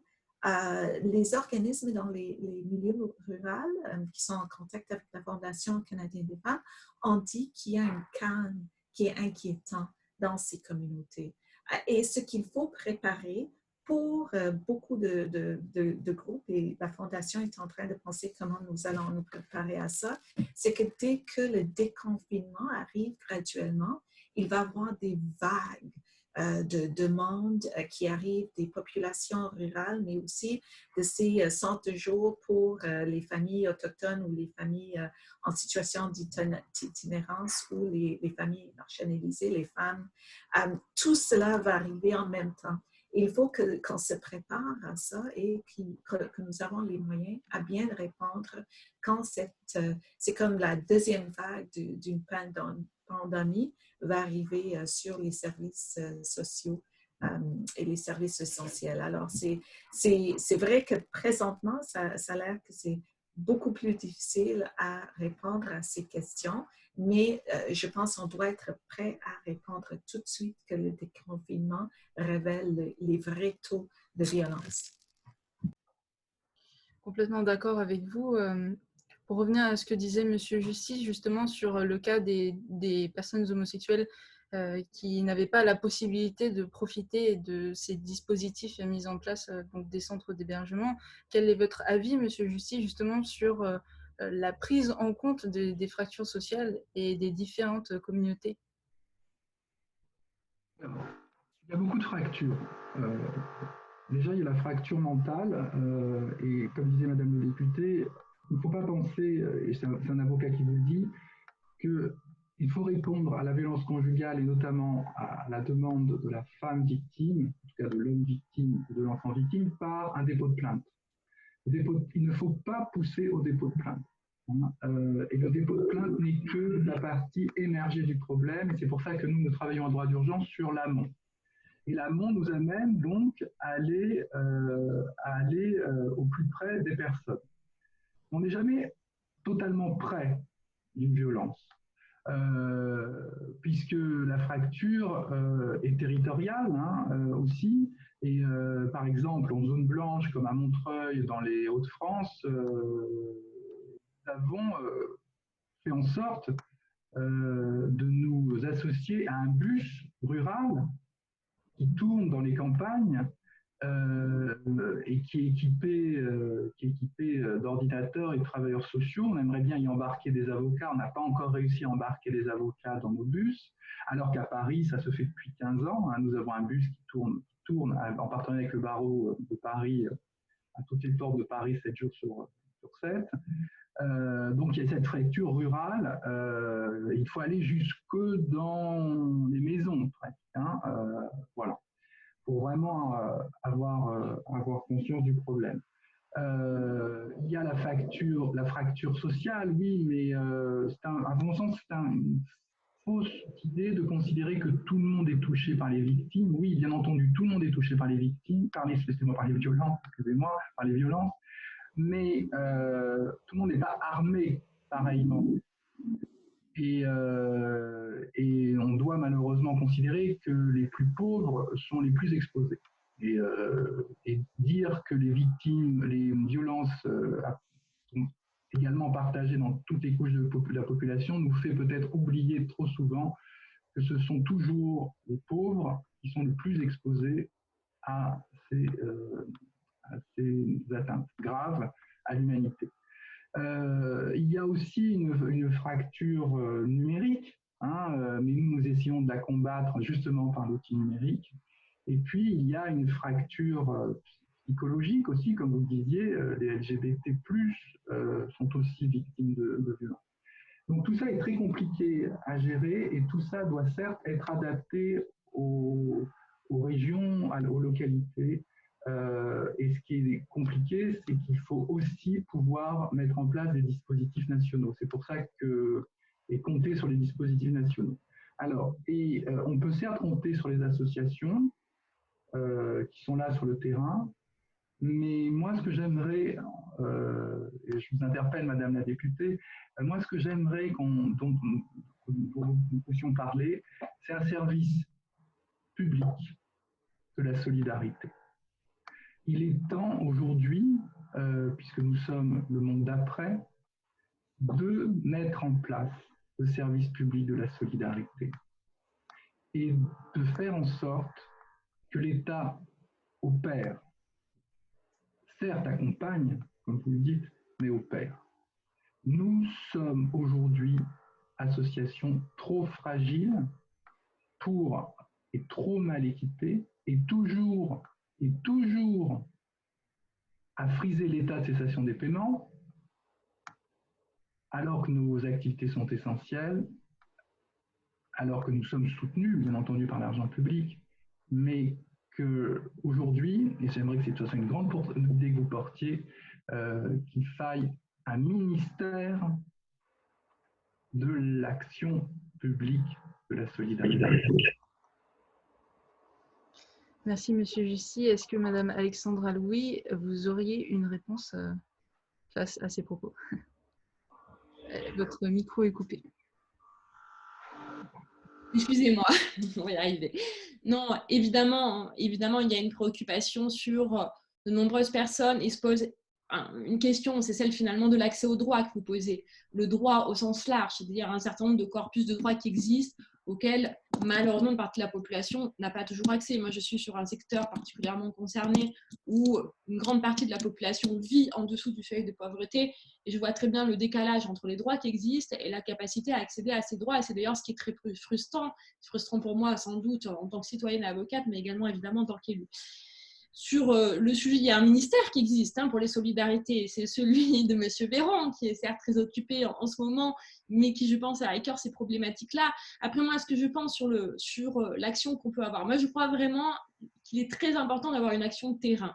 les organismes dans les milieux ruraux qui sont en contact avec la Fondation canadienne des femmes ont dit qu'il y a un calme qui est inquiétant dans ces communautés. Et ce qu'il faut préparer pour beaucoup de groupes, et la Fondation est en train de penser comment nous allons nous préparer à ça, c'est que dès que le déconfinement arrive graduellement, il va y avoir des vagues de demandes qui arrivent des populations rurales, mais aussi de ces centres de jour pour les familles autochtones ou les familles en situation d'itinérance ou les familles marginalisées, les femmes. Tout cela va arriver en même temps. Il faut qu'on se prépare à ça et que nous avons les moyens à bien répondre quand c'est comme la deuxième vague d'une pandémie va arriver sur les services sociaux et les services essentiels. Alors, c'est vrai que présentement, ça a l'air que c'est beaucoup plus difficile à répondre à ces questions, mais je pense qu'on doit être prêt à répondre tout de suite que le déconfinement révèle les vrais taux de violence. Complètement d'accord avec vous. Pour revenir à ce que disait M. Justice, justement, sur le cas des personnes homosexuelles qui n'avaient pas la possibilité de profiter de ces dispositifs mis en place, donc des centres d'hébergement, quel est votre avis, M. Justice, justement, sur la prise en compte des fractures sociales et des différentes communautés? Il y a beaucoup de fractures. Déjà, il y a la fracture mentale, et comme disait Madame le député, il ne faut pas penser, et c'est un avocat qui vous le dit, qu'il faut répondre à la violence conjugale et notamment à la demande de la femme victime, en tout cas de l'homme victime ou de l'enfant victime, par un dépôt de plainte. Il ne faut pas pousser au dépôt de plainte. Et le dépôt de plainte n'est que la partie émergée du problème, et c'est pour ça que nous travaillons en droit d'urgence sur l'amont. Et l'amont nous amène donc à aller au plus près des personnes. On n'est jamais totalement près d'une violence, puisque la fracture est territoriale aussi. Et par exemple, en zone blanche, comme à Montreuil, dans les Hauts-de-France, nous avons fait en sorte de nous associer à un bus rural qui tourne dans les campagnes et qui est équipé d'ordinateurs et de travailleurs sociaux. On aimerait bien y embarquer des avocats. On n'a pas encore réussi à embarquer les avocats dans nos bus, alors qu'à Paris, ça se fait depuis 15 ans. Nous avons un bus qui tourne en partenariat avec le barreau de Paris, à toutes les portes de Paris, 7 jours sur 7. Donc il y a cette fracture rurale, il faut aller jusque dans les maisons presque, voilà, pour vraiment avoir conscience du problème. Il y a la fracture sociale, oui, mais à mon sens, c'est une fausse idée de considérer que tout le monde est touché par les victimes. Oui, bien entendu, tout le monde est touché par les victimes, par les violences, par les violences. Mais tout le monde n'est pas armé pareillement. Et on doit malheureusement considérer que les plus pauvres sont les plus exposés. Et dire que les violences sont également partagées dans toutes les couches de la population nous fait peut-être oublier trop souvent que ce sont toujours les pauvres qui sont les plus exposés à ces atteintes graves à l'humanité. Il y a aussi une fracture numérique, mais nous essayons de la combattre justement par l'outil numérique. Et puis, il y a une fracture psychologique aussi, comme vous le disiez, les LGBT+, sont aussi victimes de violences. Donc tout ça est très compliqué à gérer et tout ça doit certes être adapté aux régions, aux localités. Et ce qui est compliqué, c'est qu'il faut aussi pouvoir mettre en place des dispositifs nationaux. C'est pour ça et compter sur les dispositifs nationaux. Alors, on peut certes compter sur les associations qui sont là sur le terrain, mais moi, ce que j'aimerais, et je vous interpelle, Madame la députée, moi, ce que j'aimerais dont nous puissions parler, c'est un service public de la solidarité. Il est temps aujourd'hui, puisque nous sommes le monde d'après, de mettre en place le service public de la solidarité et de faire en sorte que l'État opère. Certes, accompagne, comme vous le dites, mais opère. Nous sommes aujourd'hui association trop fragile et trop mal équipée et toujours à friser l'état de cessation des paiements alors que nos activités sont essentielles, alors que nous sommes soutenus, bien entendu, par l'argent public, mais qu'aujourd'hui, et j'aimerais que ce soit une grande idée que vous portiez, qu'il faille un ministère de l'action publique de la solidarité. Merci, Monsieur Jussy. Est-ce que Madame Alexandra Louis, vous auriez une réponse face à ces propos? Votre micro est coupé. Excusez-moi, on va y arriver. Non, évidemment, il y a une préoccupation sur de nombreuses personnes et se pose une question, c'est celle finalement de l'accès au droit que vous posez. Le droit au sens large, c'est-à-dire un certain nombre de corpus de droits qui existent, auxquels malheureusement une partie de la population n'a pas toujours accès. Moi, je suis sur un secteur particulièrement concerné où une grande partie de la population vit en dessous du seuil de pauvreté et je vois très bien le décalage entre les droits qui existent et la capacité à accéder à ces droits. Et c'est d'ailleurs ce qui est très frustrant pour moi sans doute en tant que citoyenne et avocate, mais également évidemment en tant qu'élue. Sur le sujet, il y a un ministère qui existe pour les solidarités, c'est celui de M. Véran, qui est certes très occupé en ce moment, mais qui, je pense, a à cœur ces problématiques-là. Après, moi, ce que je pense sur l'action qu'on peut avoir, moi, je crois vraiment qu'il est très important d'avoir une action de terrain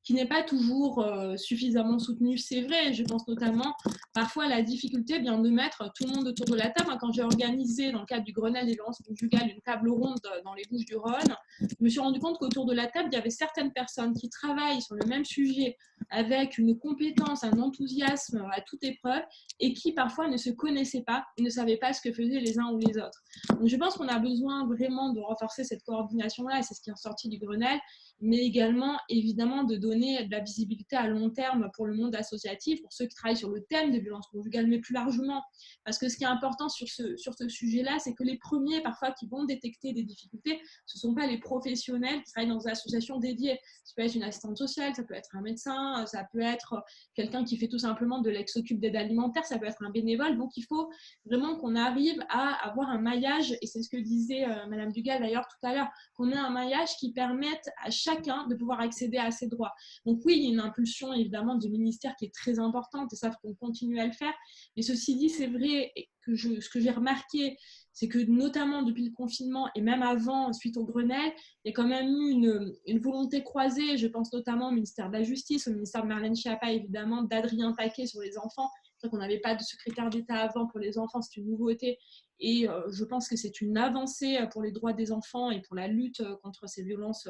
qui n'est pas toujours suffisamment soutenue. C'est vrai, je pense notamment parfois à la difficulté bien, de mettre tout le monde autour de la table. Quand j'ai organisé dans le cadre du Grenelle des violences conjugales une table ronde dans les Bouches-du-Rhône, je me suis rendu compte qu'autour de la table, il y avait certaines personnes qui travaillent sur le même sujet avec une compétence, un enthousiasme à toute épreuve et qui parfois ne se connaissaient pas et ne savaient pas ce que faisaient les uns ou les autres. Donc je pense qu'on a besoin vraiment de renforcer cette coordination-là et c'est ce qui est sorti du Grenelle, mais également évidemment de donner de la visibilité à long terme pour le monde associatif, pour ceux qui travaillent sur le thème des violences conjugales, mais plus largement. Parce que ce qui est important sur ce sujet-là, c'est que les premiers parfois qui vont détecter des difficultés, ce ne sont pas les professionnels qui travaillent dans des associations dédiées. Ça peut être une assistante sociale, ça peut être un médecin, ça peut être quelqu'un qui fait tout simplement de l'ex-occupe d'aide alimentaire, ça peut être un bénévole. Donc il faut vraiment qu'on arrive à avoir un maillage, et c'est ce que disait Madame Dugal d'ailleurs tout à l'heure, qu'on ait un maillage qui permette à chacun de pouvoir accéder à ses droits. Donc oui, il y a une impulsion évidemment du ministère qui est très importante et ça, il faut qu'on continue à le faire. Mais ceci dit, c'est vrai que ce que j'ai remarqué, c'est que notamment depuis le confinement et même avant, suite au Grenelle, il y a quand même eu une volonté croisée. Je pense notamment au ministère de la Justice, au ministère de Marlène Schiappa, évidemment, d'Adrien Taquet sur les enfants. C'est vrai qu'on n'avait pas de secrétaire d'État avant pour les enfants, c'est une nouveauté. Et je pense que c'est une avancée pour les droits des enfants et pour la lutte contre ces violences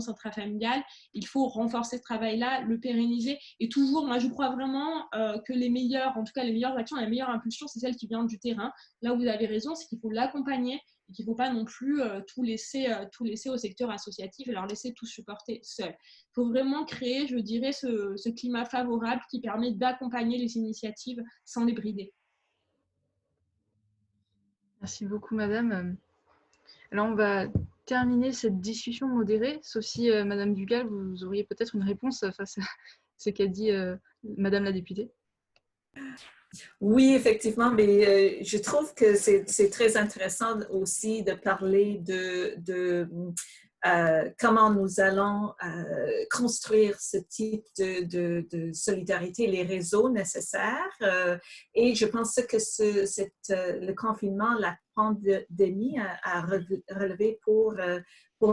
intrafamiliales. Il faut renforcer ce travail-là, le pérenniser. Et toujours, moi, je crois vraiment que les meilleures actions, la meilleure impulsion, c'est celle qui vient du terrain. Là où vous avez raison, c'est qu'il faut l'accompagner et qu'il ne faut pas non plus tout laisser au secteur associatif et leur laisser tout supporter seul. Il faut vraiment créer, je dirais, ce climat favorable qui permet d'accompagner les initiatives sans les brider. Merci beaucoup, Madame. Alors, on va terminer cette discussion modérée, sauf si, Madame Dugal, vous auriez peut-être une réponse face à ce qu'a dit Madame la députée. Oui, effectivement, mais je trouve que c'est très intéressant aussi de parler de comment nous allons construire ce type de solidarité, les réseaux nécessaires. Et je pense que le confinement, la pandémie a relevé pour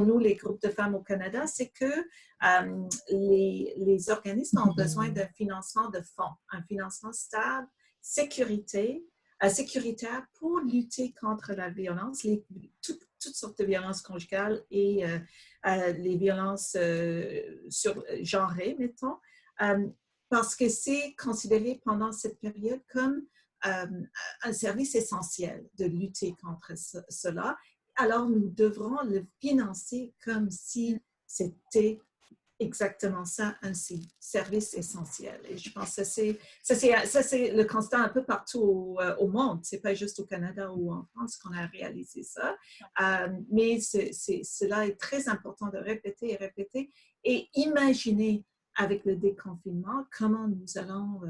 nous, les groupes de femmes au Canada, c'est que les organismes ont besoin d'un financement de fonds, un financement stable, sécurité, sécuritaires pour lutter contre la violence, toutes sortes de violences conjugales et les violences genrées, mettons, parce que c'est considéré pendant cette période comme un service essentiel de lutter contre cela. Alors, nous devrons le financer comme si c'était exactement ça, un service essentiel. Et je pense que ça, c'est le constat un peu partout au monde. Ce n'est pas juste au Canada ou en France qu'on a réalisé ça. Mais cela est très important de répéter et répéter et imaginer avec le déconfinement comment nous allons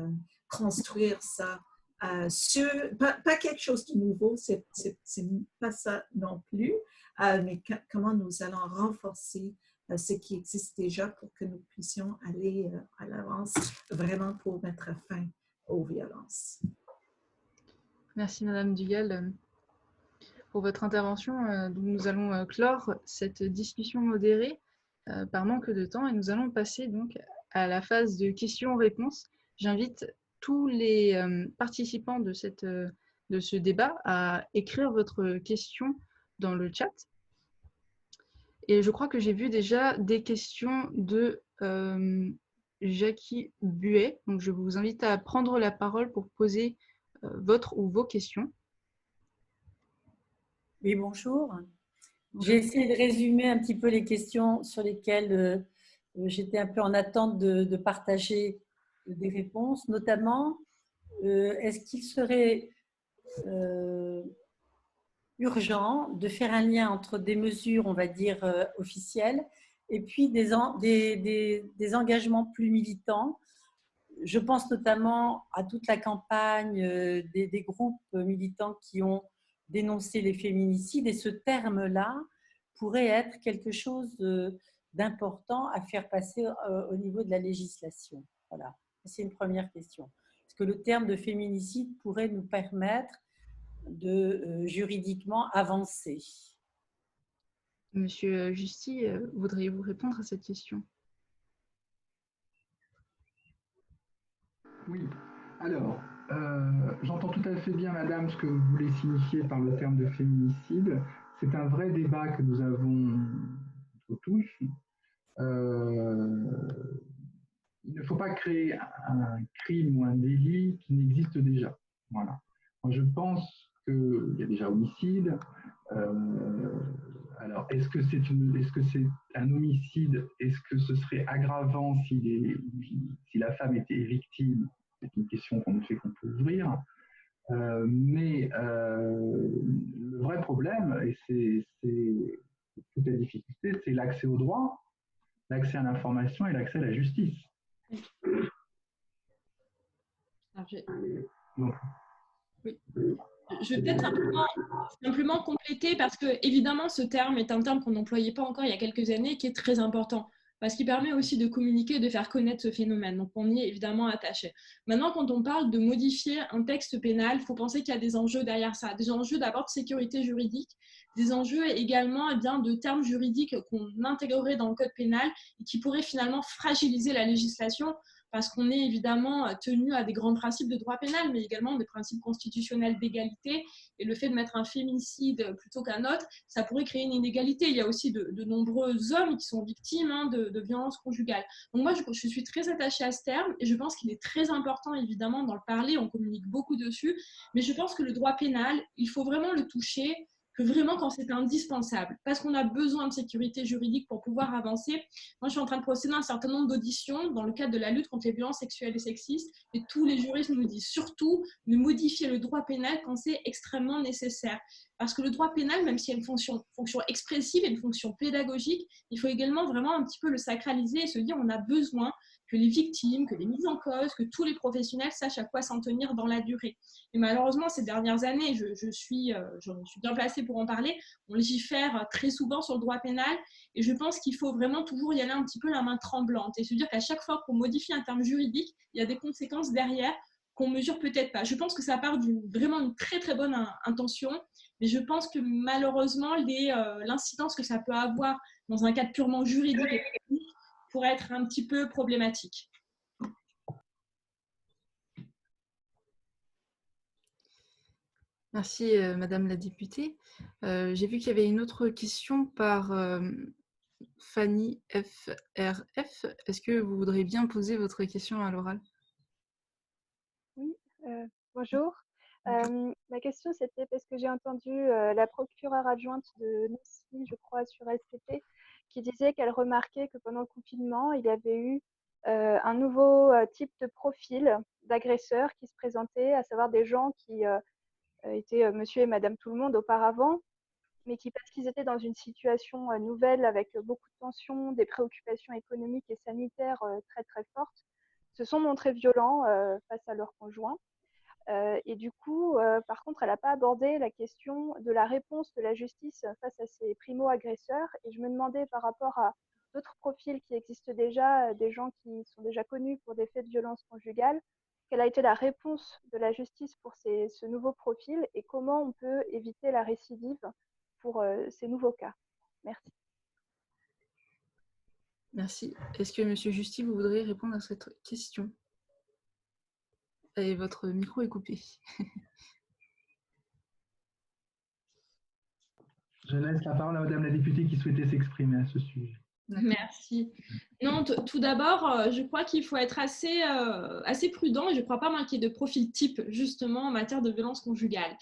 construire ça. Pas quelque chose de nouveau, c'est pas ça non plus, mais comment nous allons renforcer ce qui existe déjà pour que nous puissions aller à l'avance vraiment pour mettre fin aux violences. Merci Madame Dugal pour votre intervention. Nous allons clore cette discussion modérée par manque de temps et nous allons passer donc à la phase de questions-réponses. J'invite tous les participants de ce débat à écrire votre question dans le chat. Et je crois que j'ai vu déjà des questions de Jackie Buet. Donc, je vous invite à prendre la parole pour poser votre ou vos questions. Oui, bonjour. J'ai essayé de résumer un petit peu les questions sur lesquelles j'étais un peu en attente de partager des réponses, notamment est-ce qu'il serait urgent de faire un lien entre des mesures, on va dire, officielles et puis des engagements plus militants. Je pense notamment à toute la campagne des groupes militants qui ont dénoncé les féminicides et ce terme-là pourrait être quelque chose d'important à faire passer au niveau de la législation. Voilà, c'est une première question. Est-ce que le terme de féminicide pourrait nous permettre de juridiquement avancer? Monsieur Justy, voudriez-vous répondre à cette question? Oui, alors, j'entends tout à fait bien, madame, ce que vous voulez signifier par le terme de féminicide. C'est un vrai débat que nous avons tous. Il ne faut pas créer un crime ou un délit qui n'existe déjà. Voilà. Moi, je pense qu'il y a déjà homicide. Alors, est-ce que c'est un homicide? Est-ce que ce serait aggravant si la femme était victime? C'est une question qu'on ne fait qu'on peut ouvrir. Mais le vrai problème, et c'est toute la difficulté, c'est l'accès au droit, l'accès à l'information et l'accès à la justice. Oui. Je vais peut-être simplement compléter parce que évidemment ce terme est un terme qu'on n'employait pas encore il y a quelques années qui est très important parce qu'il permet aussi de communiquer et de faire connaître ce phénomène. Donc on y est évidemment attaché. Maintenant, quand on parle de modifier un texte pénal, il faut penser qu'il y a des enjeux derrière ça, des enjeux d'abord de sécurité juridique, des enjeux également de termes juridiques qu'on intégrerait dans le code pénal et qui pourraient finalement fragiliser la législation parce qu'on est évidemment tenu à des grands principes de droit pénal, mais également des principes constitutionnels d'égalité. Et le fait de mettre un féminicide plutôt qu'un autre, ça pourrait créer une inégalité. Il y a aussi de nombreux hommes qui sont victimes de violences conjugales. Donc moi, je suis très attachée à ce terme et je pense qu'il est très important, évidemment, d'en parler. On communique beaucoup dessus, mais je pense que le droit pénal, il faut vraiment le toucher que vraiment quand c'est indispensable, parce qu'on a besoin de sécurité juridique pour pouvoir avancer. Moi, je suis en train de procéder à un certain nombre d'auditions dans le cadre de la lutte contre les violences sexuelles et sexistes, et tous les juristes nous disent surtout de modifier le droit pénal quand c'est extrêmement nécessaire. Parce que le droit pénal, même s'il y a une fonction expressive et une fonction pédagogique, il faut également vraiment un petit peu le sacraliser et se dire on a besoin que les victimes, que les mises en cause, que tous les professionnels sachent à quoi s'en tenir dans la durée. Et malheureusement, ces dernières années, je suis bien placée pour en parler, on légifère très souvent sur le droit pénal et je pense qu'il faut vraiment toujours y aller un petit peu la main tremblante et se dire qu'à chaque fois qu'on modifie un terme juridique, il y a des conséquences derrière qu'on mesure peut-être pas. Je pense que ça part vraiment une très très bonne intention, mais je pense que malheureusement, l'incidence que ça peut avoir dans un cadre purement juridique et technique pourrait être un petit peu problématique. Merci, Madame la députée. J'ai vu qu'il y avait une autre question par Fanny FRF. Est-ce que vous voudriez bien poser votre question à l'oral? Oui, bonjour. Ma question, c'était parce que j'ai entendu la procureure adjointe de Nancy, je crois, sur SCT, qui disait qu'elle remarquait que pendant le confinement, il y avait eu un nouveau type de profil d'agresseurs qui se présentaient, à savoir des gens qui étaient monsieur et madame tout le monde auparavant, mais qui, parce qu'ils étaient dans une situation nouvelle avec beaucoup de tensions, des préoccupations économiques et sanitaires très très fortes, se sont montrés violents face à leurs conjoints. Et du coup, par contre, elle n'a pas abordé la question de la réponse de la justice face à ces primo-agresseurs. Et je me demandais par rapport à d'autres profils qui existent déjà, des gens qui sont déjà connus pour des faits de violence conjugale, quelle a été la réponse de la justice pour ce nouveau profil et comment on peut éviter la récidive pour ces nouveaux cas. Merci. Merci. Est-ce que Monsieur Justy, vous voudriez répondre à cette question? Et votre micro est coupé. Je laisse la parole à Madame la députée qui souhaitait s'exprimer à ce sujet. Merci. Non, tout d'abord, je crois qu'il faut être assez prudent et je ne crois pas manquer de profil type justement en matière de violence conjugale.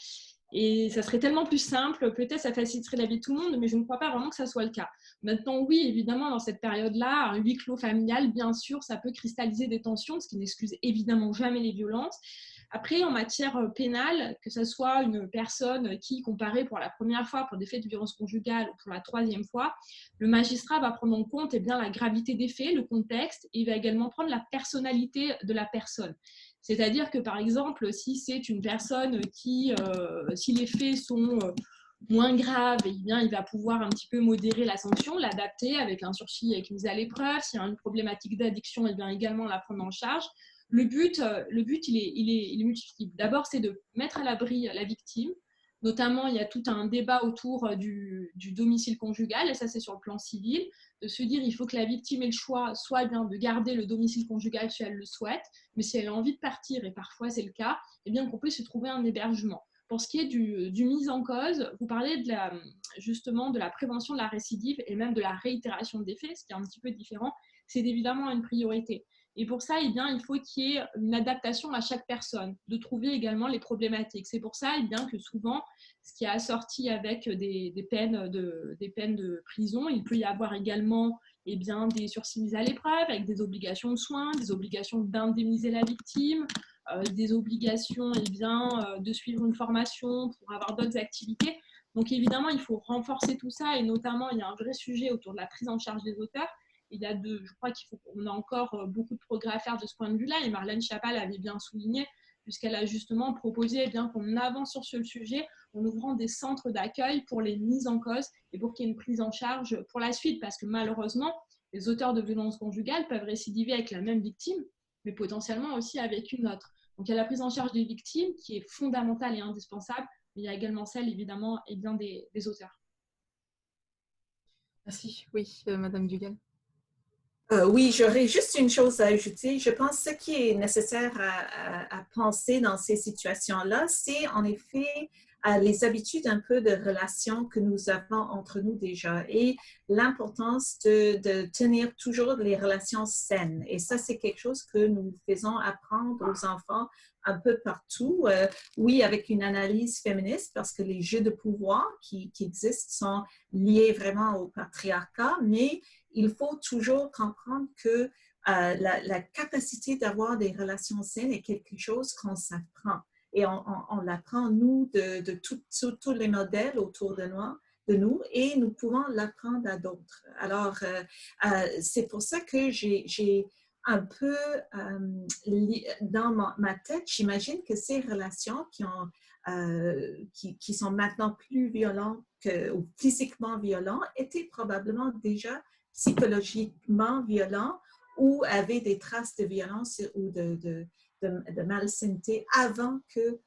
Et ça serait tellement plus simple, peut-être ça faciliterait la vie de tout le monde, mais je ne crois pas vraiment que ça soit le cas. Maintenant, oui, évidemment, dans cette période-là, un huis clos familial, bien sûr, ça peut cristalliser des tensions, ce qui n'excuse évidemment jamais les violences. Après, en matière pénale, que ce soit une personne qui comparaît pour la première fois pour des faits de violence conjugale ou pour la troisième fois, le magistrat va prendre en compte la gravité des faits, le contexte, et il va également prendre la personnalité de la personne. C'est-à-dire que, par exemple, si c'est une personne qui, si les faits sont moins graves, eh bien, il va pouvoir un petit peu modérer la sanction, l'adapter avec un sursis avec mise à l'épreuve. S'il y a une problématique d'addiction, eh bien, également la prendre en charge. Le but il est multiple. D'abord, c'est de mettre à l'abri la victime. Notamment, il y a tout un débat autour du domicile conjugal, et ça, c'est sur le plan civil, de se dire il faut que la victime ait le choix, soit bien de garder le domicile conjugal si elle le souhaite, mais si elle a envie de partir, et parfois c'est le cas, eh bien qu'on peut se trouver un hébergement. Pour ce qui est du mise en cause, vous parlez justement de la prévention de la récidive et même de la réitération des faits, ce qui est un petit peu différent, c'est évidemment une priorité. Et pour ça, eh bien, il faut qu'il y ait une adaptation à chaque personne, de trouver également les problématiques. C'est pour ça bien, que souvent, ce qui est assorti avec des peines de prison, il peut y avoir également bien, des sursis mis à l'épreuve, avec des obligations de soins, des obligations d'indemniser la victime, des obligations bien, de suivre une formation pour avoir d'autres activités. Donc évidemment, il faut renforcer tout ça, et notamment, il y a un vrai sujet autour de la prise en charge des auteurs. Je crois qu'on a encore beaucoup de progrès à faire de ce point de vue-là, et Marlène Schiappa l'avait bien souligné, puisqu'elle a justement proposé qu'on avance sur ce sujet en ouvrant des centres d'accueil pour les mises en cause et pour qu'il y ait une prise en charge pour la suite, parce que malheureusement, les auteurs de violences conjugales peuvent récidiver avec la même victime, mais potentiellement aussi avec une autre. Donc il y a la prise en charge des victimes qui est fondamentale et indispensable, mais il y a également celle, évidemment, des auteurs. Merci. Oui, Madame Dugal. Oui, j'aurais juste une chose à ajouter. Je pense que ce qui est nécessaire à penser dans ces situations-là, c'est en effet les habitudes un peu de relations que nous avons entre nous déjà et l'importance de tenir toujours les relations saines. Et ça, c'est quelque chose que nous faisons apprendre aux enfants un peu partout. Oui, avec une analyse féministe, parce que les jeux de pouvoir qui existent sont liés vraiment au patriarcat, mais il faut toujours comprendre que la capacité d'avoir des relations saines est quelque chose qu'on s'apprend. Et on l'apprend, nous, de tous les modèles autour de nous, et nous pouvons l'apprendre à d'autres. Alors, c'est pour ça que j'ai un peu dans ma tête, j'imagine que ces relations qui sont maintenant plus violentes ou physiquement violentes étaient probablement déjà psychologiquement violents ou avaient des traces de violence ou de malsainteté avant que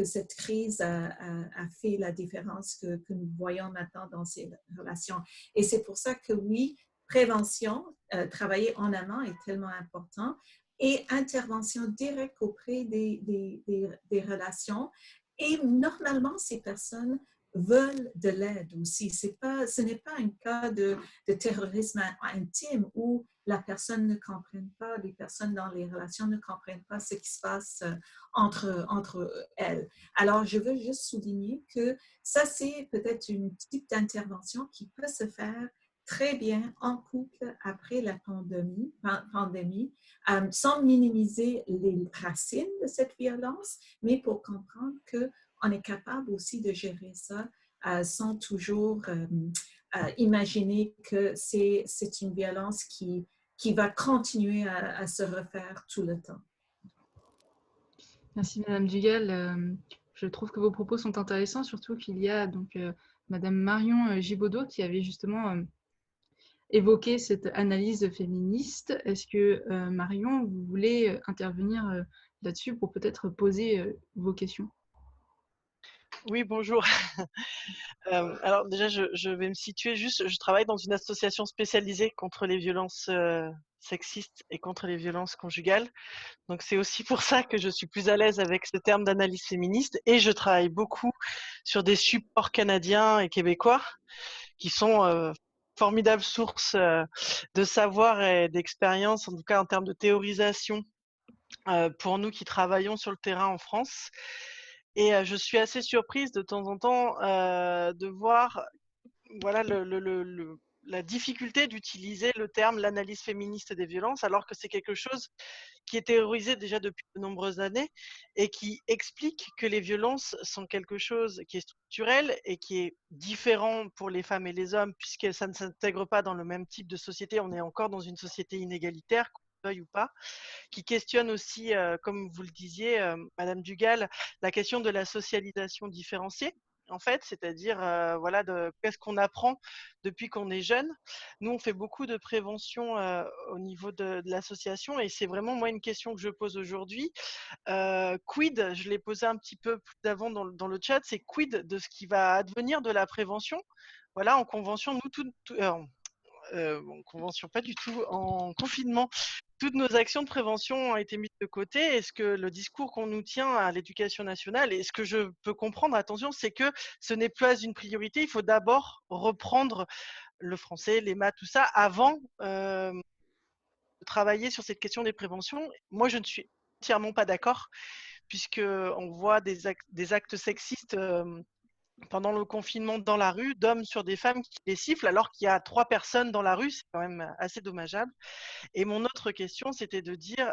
cette crise a fait la différence que nous voyons maintenant dans ces relations. Et c'est pour ça que oui, prévention, travailler en amont est tellement important, et intervention directe auprès des relations Et normalement, ces personnes veulent de l'aide aussi. Ce n'est pas un cas de terrorisme intime où la personne ne comprenne pas, les personnes dans les relations ne comprennent pas ce qui se passe entre elles. Alors, je veux juste souligner que ça, c'est peut-être une type d'intervention qui peut se faire très bien en couple après la pandémie sans minimiser les racines de cette violence, mais pour comprendre qu'on est capable aussi de gérer ça sans toujours imaginer que c'est une violence qui va continuer à se refaire tout le temps. Merci Madame Dugal. Je trouve que vos propos sont intéressants, surtout qu'il y a donc Madame Marion Gibaudot qui avait justement évoqué cette analyse féministe. Est-ce que Marion, vous voulez intervenir là-dessus pour peut-être poser vos questions? Oui, bonjour. Alors déjà, je vais me situer juste, je travaille dans une association spécialisée contre les violences sexistes et contre les violences conjugales. Donc c'est aussi pour ça que je suis plus à l'aise avec ce terme d'analyse féministe, et je travaille beaucoup sur des supports canadiens et québécois qui sont formidables sources de savoir et d'expérience, en tout cas en termes de théorisation pour nous qui travaillons sur le terrain en France. Et je suis assez surprise de temps en temps de voir voilà, la difficulté d'utiliser le terme l'analyse féministe des violences, alors que c'est quelque chose qui est théorisé déjà depuis de nombreuses années et qui explique que les violences sont quelque chose qui est structurel et qui est différent pour les femmes et les hommes, puisque ça ne s'intègre pas dans le même type de société. On est encore dans une société inégalitaire, qu'on le veuille ou pas, qui questionne aussi, comme vous le disiez, Madame Dugal, la question de la socialisation différenciée, en fait, c'est-à-dire voilà, qu'est-ce qu'on apprend depuis qu'on est jeune. Nous, on fait beaucoup de prévention au niveau de l'association, et c'est vraiment moi une question que je pose aujourd'hui. Quid, je l'ai posé un petit peu plus avant dans le chat, c'est quid de ce qui va advenir de la prévention. Voilà, en convention, nous, en convention, pas du tout, en confinement, toutes nos actions de prévention ont été mises de côté. Est-ce que le discours qu'on nous tient à l'éducation nationale, et ce que je peux comprendre, attention, c'est que ce n'est pas une priorité. Il faut d'abord reprendre le français, les maths, tout ça, avant de travailler sur cette question des préventions. Moi, je ne suis entièrement pas d'accord, puisqu'on voit des actes sexistes pendant le confinement dans la rue, d'hommes sur des femmes qui les sifflent alors qu'il y a 3 personnes dans la rue. C'est quand même assez dommageable. Et mon autre question, c'était de dire,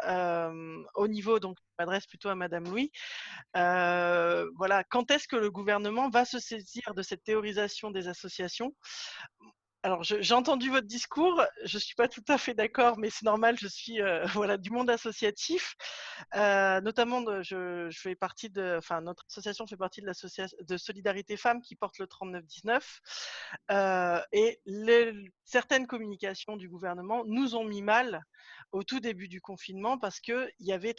au niveau, donc je m'adresse plutôt à Madame Louis, voilà, quand est-ce que le gouvernement va se saisir de cette théorisation des associations? Alors, j'ai entendu votre discours, je ne suis pas tout à fait d'accord, mais c'est normal, je suis voilà, du monde associatif. Notamment, je fais partie enfin, notre association fait partie de l'association de Solidarité Femmes qui porte le 3919. Et certaines communications du gouvernement nous ont mis mal au tout début du confinement, parce qu'il y avait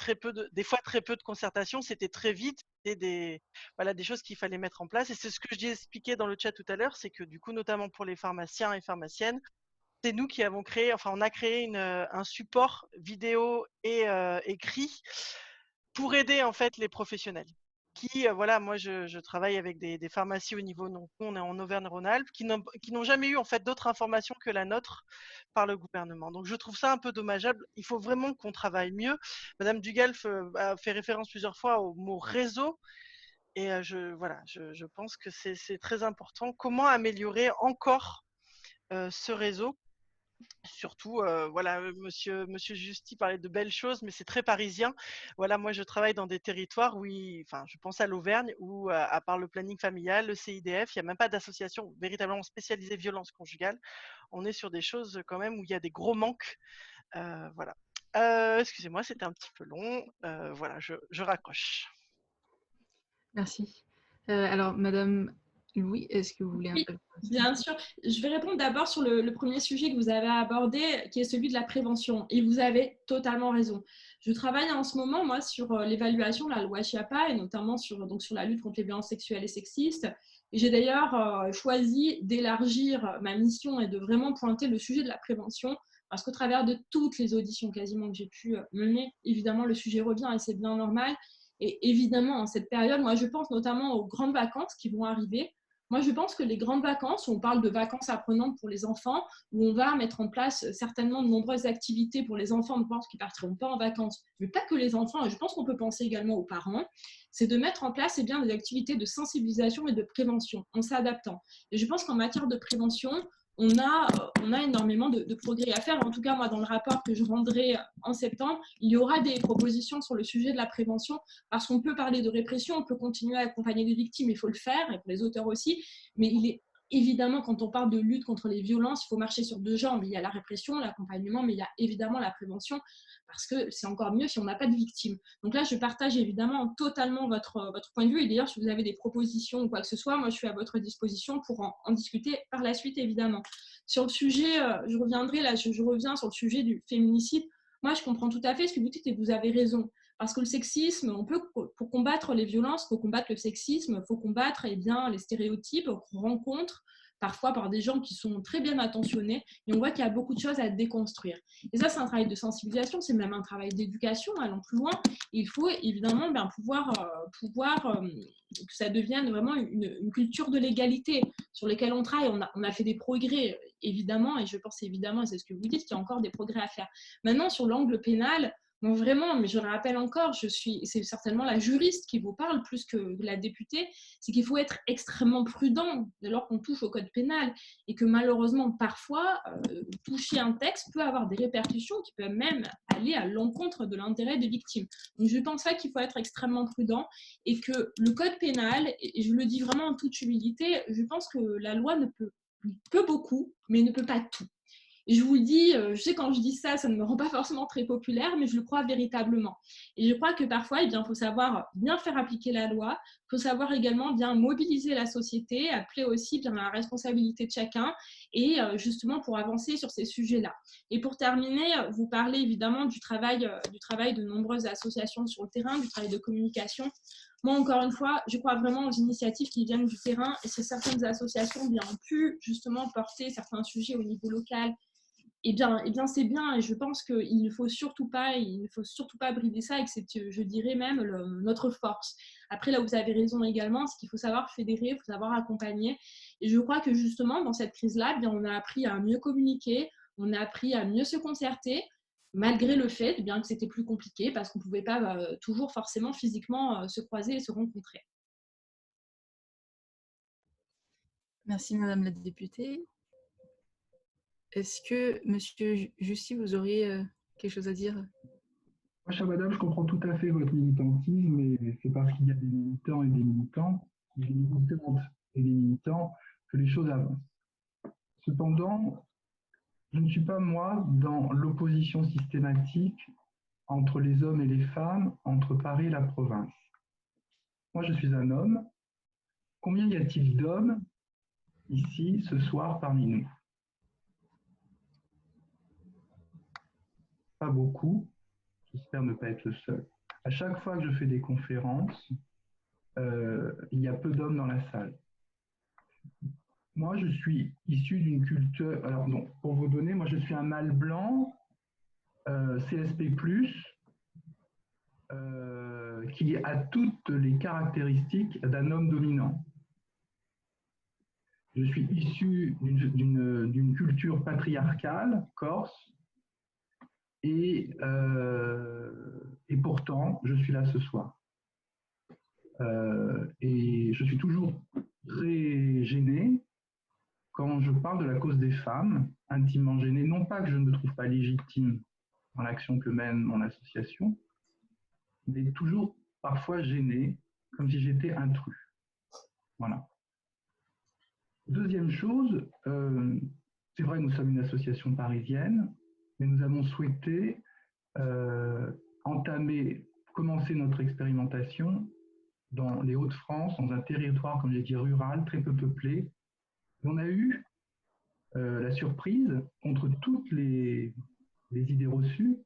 des fois très peu de concertation, c'était très vite, et voilà, des choses qu'il fallait mettre en place. Et c'est ce que j'ai expliqué dans le chat tout à l'heure, c'est que du coup, notamment pour les pharmaciens et pharmaciennes, c'est nous qui avons créé, enfin on a créé un support vidéo et écrit pour aider en fait les professionnels. Voilà, moi je travaille avec des pharmacies au niveau, donc on est en Auvergne-Rhône-Alpes, qui n'ont jamais eu en fait d'autres informations que la nôtre par le gouvernement. Donc je trouve ça un peu dommageable. Il faut vraiment qu'on travaille mieux. Madame Dugal a fait référence plusieurs fois au mot réseau. Et voilà, je pense que c'est très important. Comment améliorer encore ce réseau? Surtout, voilà, Monsieur Justy parlait de belles choses, mais c'est très parisien. Voilà, moi je travaille dans des territoires où, enfin, je pense à l'Auvergne, où à part le planning familial, le CIDF, il n'y a même pas d'association véritablement spécialisée violence conjugale. On est sur des choses quand même où il y a des gros manques. Voilà. Excusez-moi, c'était un petit peu long. Voilà, je raccroche. Merci. Alors, Madame Louis, est-ce que vous voulez Oui, bien sûr. Je vais répondre d'abord sur le premier sujet que vous avez abordé, qui est celui de la prévention. Et vous avez totalement raison. Je travaille en ce moment, moi, sur l'évaluation de la loi Chiappa, et notamment sur la lutte contre les violences sexuelles et sexistes. Et j'ai d'ailleurs choisi d'élargir ma mission et de vraiment pointer le sujet de la prévention, parce qu'au travers de toutes les auditions quasiment que j'ai pu mener, évidemment, le sujet revient et c'est bien normal. Et évidemment, en cette période, moi, je pense notamment aux grandes vacances qui vont arriver. Moi, je pense que les grandes vacances, on parle de vacances apprenantes pour les enfants, où on va mettre en place certainement de nombreuses activités pour les enfants, je pense, qui ne partiront pas en vacances, mais pas que les enfants, et je pense qu'on peut penser également aux parents, c'est de mettre en place des activités de sensibilisation et de prévention en s'adaptant. Et je pense qu'en matière de prévention, on a énormément de progrès à faire. En tout cas, moi, dans le rapport que je rendrai en septembre, il y aura des propositions sur le sujet de la prévention, parce qu'on peut parler de répression, on peut continuer à accompagner les victimes, il faut le faire, et pour les auteurs aussi, mais il est évidemment, quand on parle de lutte contre les violences, il faut marcher sur deux jambes. Il y a la répression, l'accompagnement, mais il y a évidemment la prévention, parce que c'est encore mieux si on n'a pas de victimes. Donc là, je partage évidemment totalement votre point de vue, et d'ailleurs, si vous avez des propositions ou quoi que ce soit, moi, je suis à votre disposition pour en discuter par la suite, évidemment. Sur le sujet, je reviendrai là, je reviens sur le sujet du féminicide. Moi, je comprends tout à fait ce que vous dites et vous avez raison. Parce que le sexisme, pour combattre les violences, il faut combattre le sexisme, il faut combattre les stéréotypes qu'on rencontre parfois par des gens qui sont très bien attentionnés, et on voit qu'il y a beaucoup de choses à déconstruire. Et ça, c'est un travail de sensibilisation, c'est même un travail d'éducation, allons plus loin. Il faut évidemment pouvoir que ça devienne vraiment une culture de l'égalité sur laquelle on travaille. On a fait des progrès, évidemment, et je pense évidemment, et c'est ce que vous dites, qu'il y a encore des progrès à faire. Maintenant, sur l'angle pénal, non, vraiment, mais je le rappelle encore, c'est certainement la juriste qui vous parle plus que la députée, c'est qu'il faut être extrêmement prudent dès lors qu'on touche au code pénal, et que malheureusement, parfois, toucher un texte peut avoir des répercussions qui peuvent même aller à l'encontre de l'intérêt des victimes. Donc je pense qu'il faut être extrêmement prudent, et que le code pénal, et je le dis vraiment en toute humilité, je pense que la loi peut beaucoup, mais ne peut pas tout. Et je vous le dis, je sais quand je dis ça, ça ne me rend pas forcément très populaire, mais je le crois véritablement. Et je crois que parfois, il faut savoir bien faire appliquer la loi, il faut savoir également bien mobiliser la société, appeler aussi bien la responsabilité de chacun, et justement pour avancer sur ces sujets-là. Et pour terminer, vous parlez évidemment du travail de nombreuses associations sur le terrain, du travail de communication. Moi, encore une fois, je crois vraiment aux initiatives qui viennent du terrain, et si certaines associations ont pu justement porter certains sujets au niveau local, eh bien c'est bien, et je pense qu'il ne faut surtout pas brider ça, et que c'est, je dirais même, notre force. Après, là où vous avez raison également, c'est qu'il faut savoir fédérer, il faut savoir accompagner, et je crois que justement, dans cette crise-là, on a appris à mieux communiquer, on a appris à mieux se concerter, malgré le fait bien que c'était plus compliqué, parce qu'on ne pouvait pas toujours forcément physiquement se croiser et se rencontrer. Merci Madame la députée. Est-ce que, Monsieur Jussi, vous auriez quelque chose à dire? Moi, chère madame, je comprends tout à fait votre militantisme, et c'est parce qu'il y a des militants et des militants, des militantes et des militants, que les choses avancent. Cependant, je ne suis pas, moi, dans l'opposition systématique entre les hommes et les femmes, entre Paris et la province. Moi, je suis un homme. Combien y a-t-il d'hommes ici, ce soir, parmi nous? Pas beaucoup. J'espère ne pas être le seul. À chaque fois que je fais des conférences, il y a peu d'hommes dans la salle. Moi, je suis issu d'une culture... Alors non, pour vous donner, moi je suis un mâle blanc, CSP+, qui a toutes les caractéristiques d'un homme dominant. Je suis issu d'une culture patriarcale, corse, et pourtant, je suis là ce soir. Et je suis toujours très gêné quand je parle de la cause des femmes, intimement gêné, non pas que je ne me trouve pas légitime dans l'action que mène mon association, mais toujours parfois gêné, comme si j'étais intrus. Voilà. Deuxième chose, c'est vrai, nous sommes une association parisienne, mais nous avons souhaité commencer notre expérimentation dans les Hauts-de-France, dans un territoire, comme j'ai dit, rural, très peu peuplé. On a eu la surprise, contre toutes les idées reçues,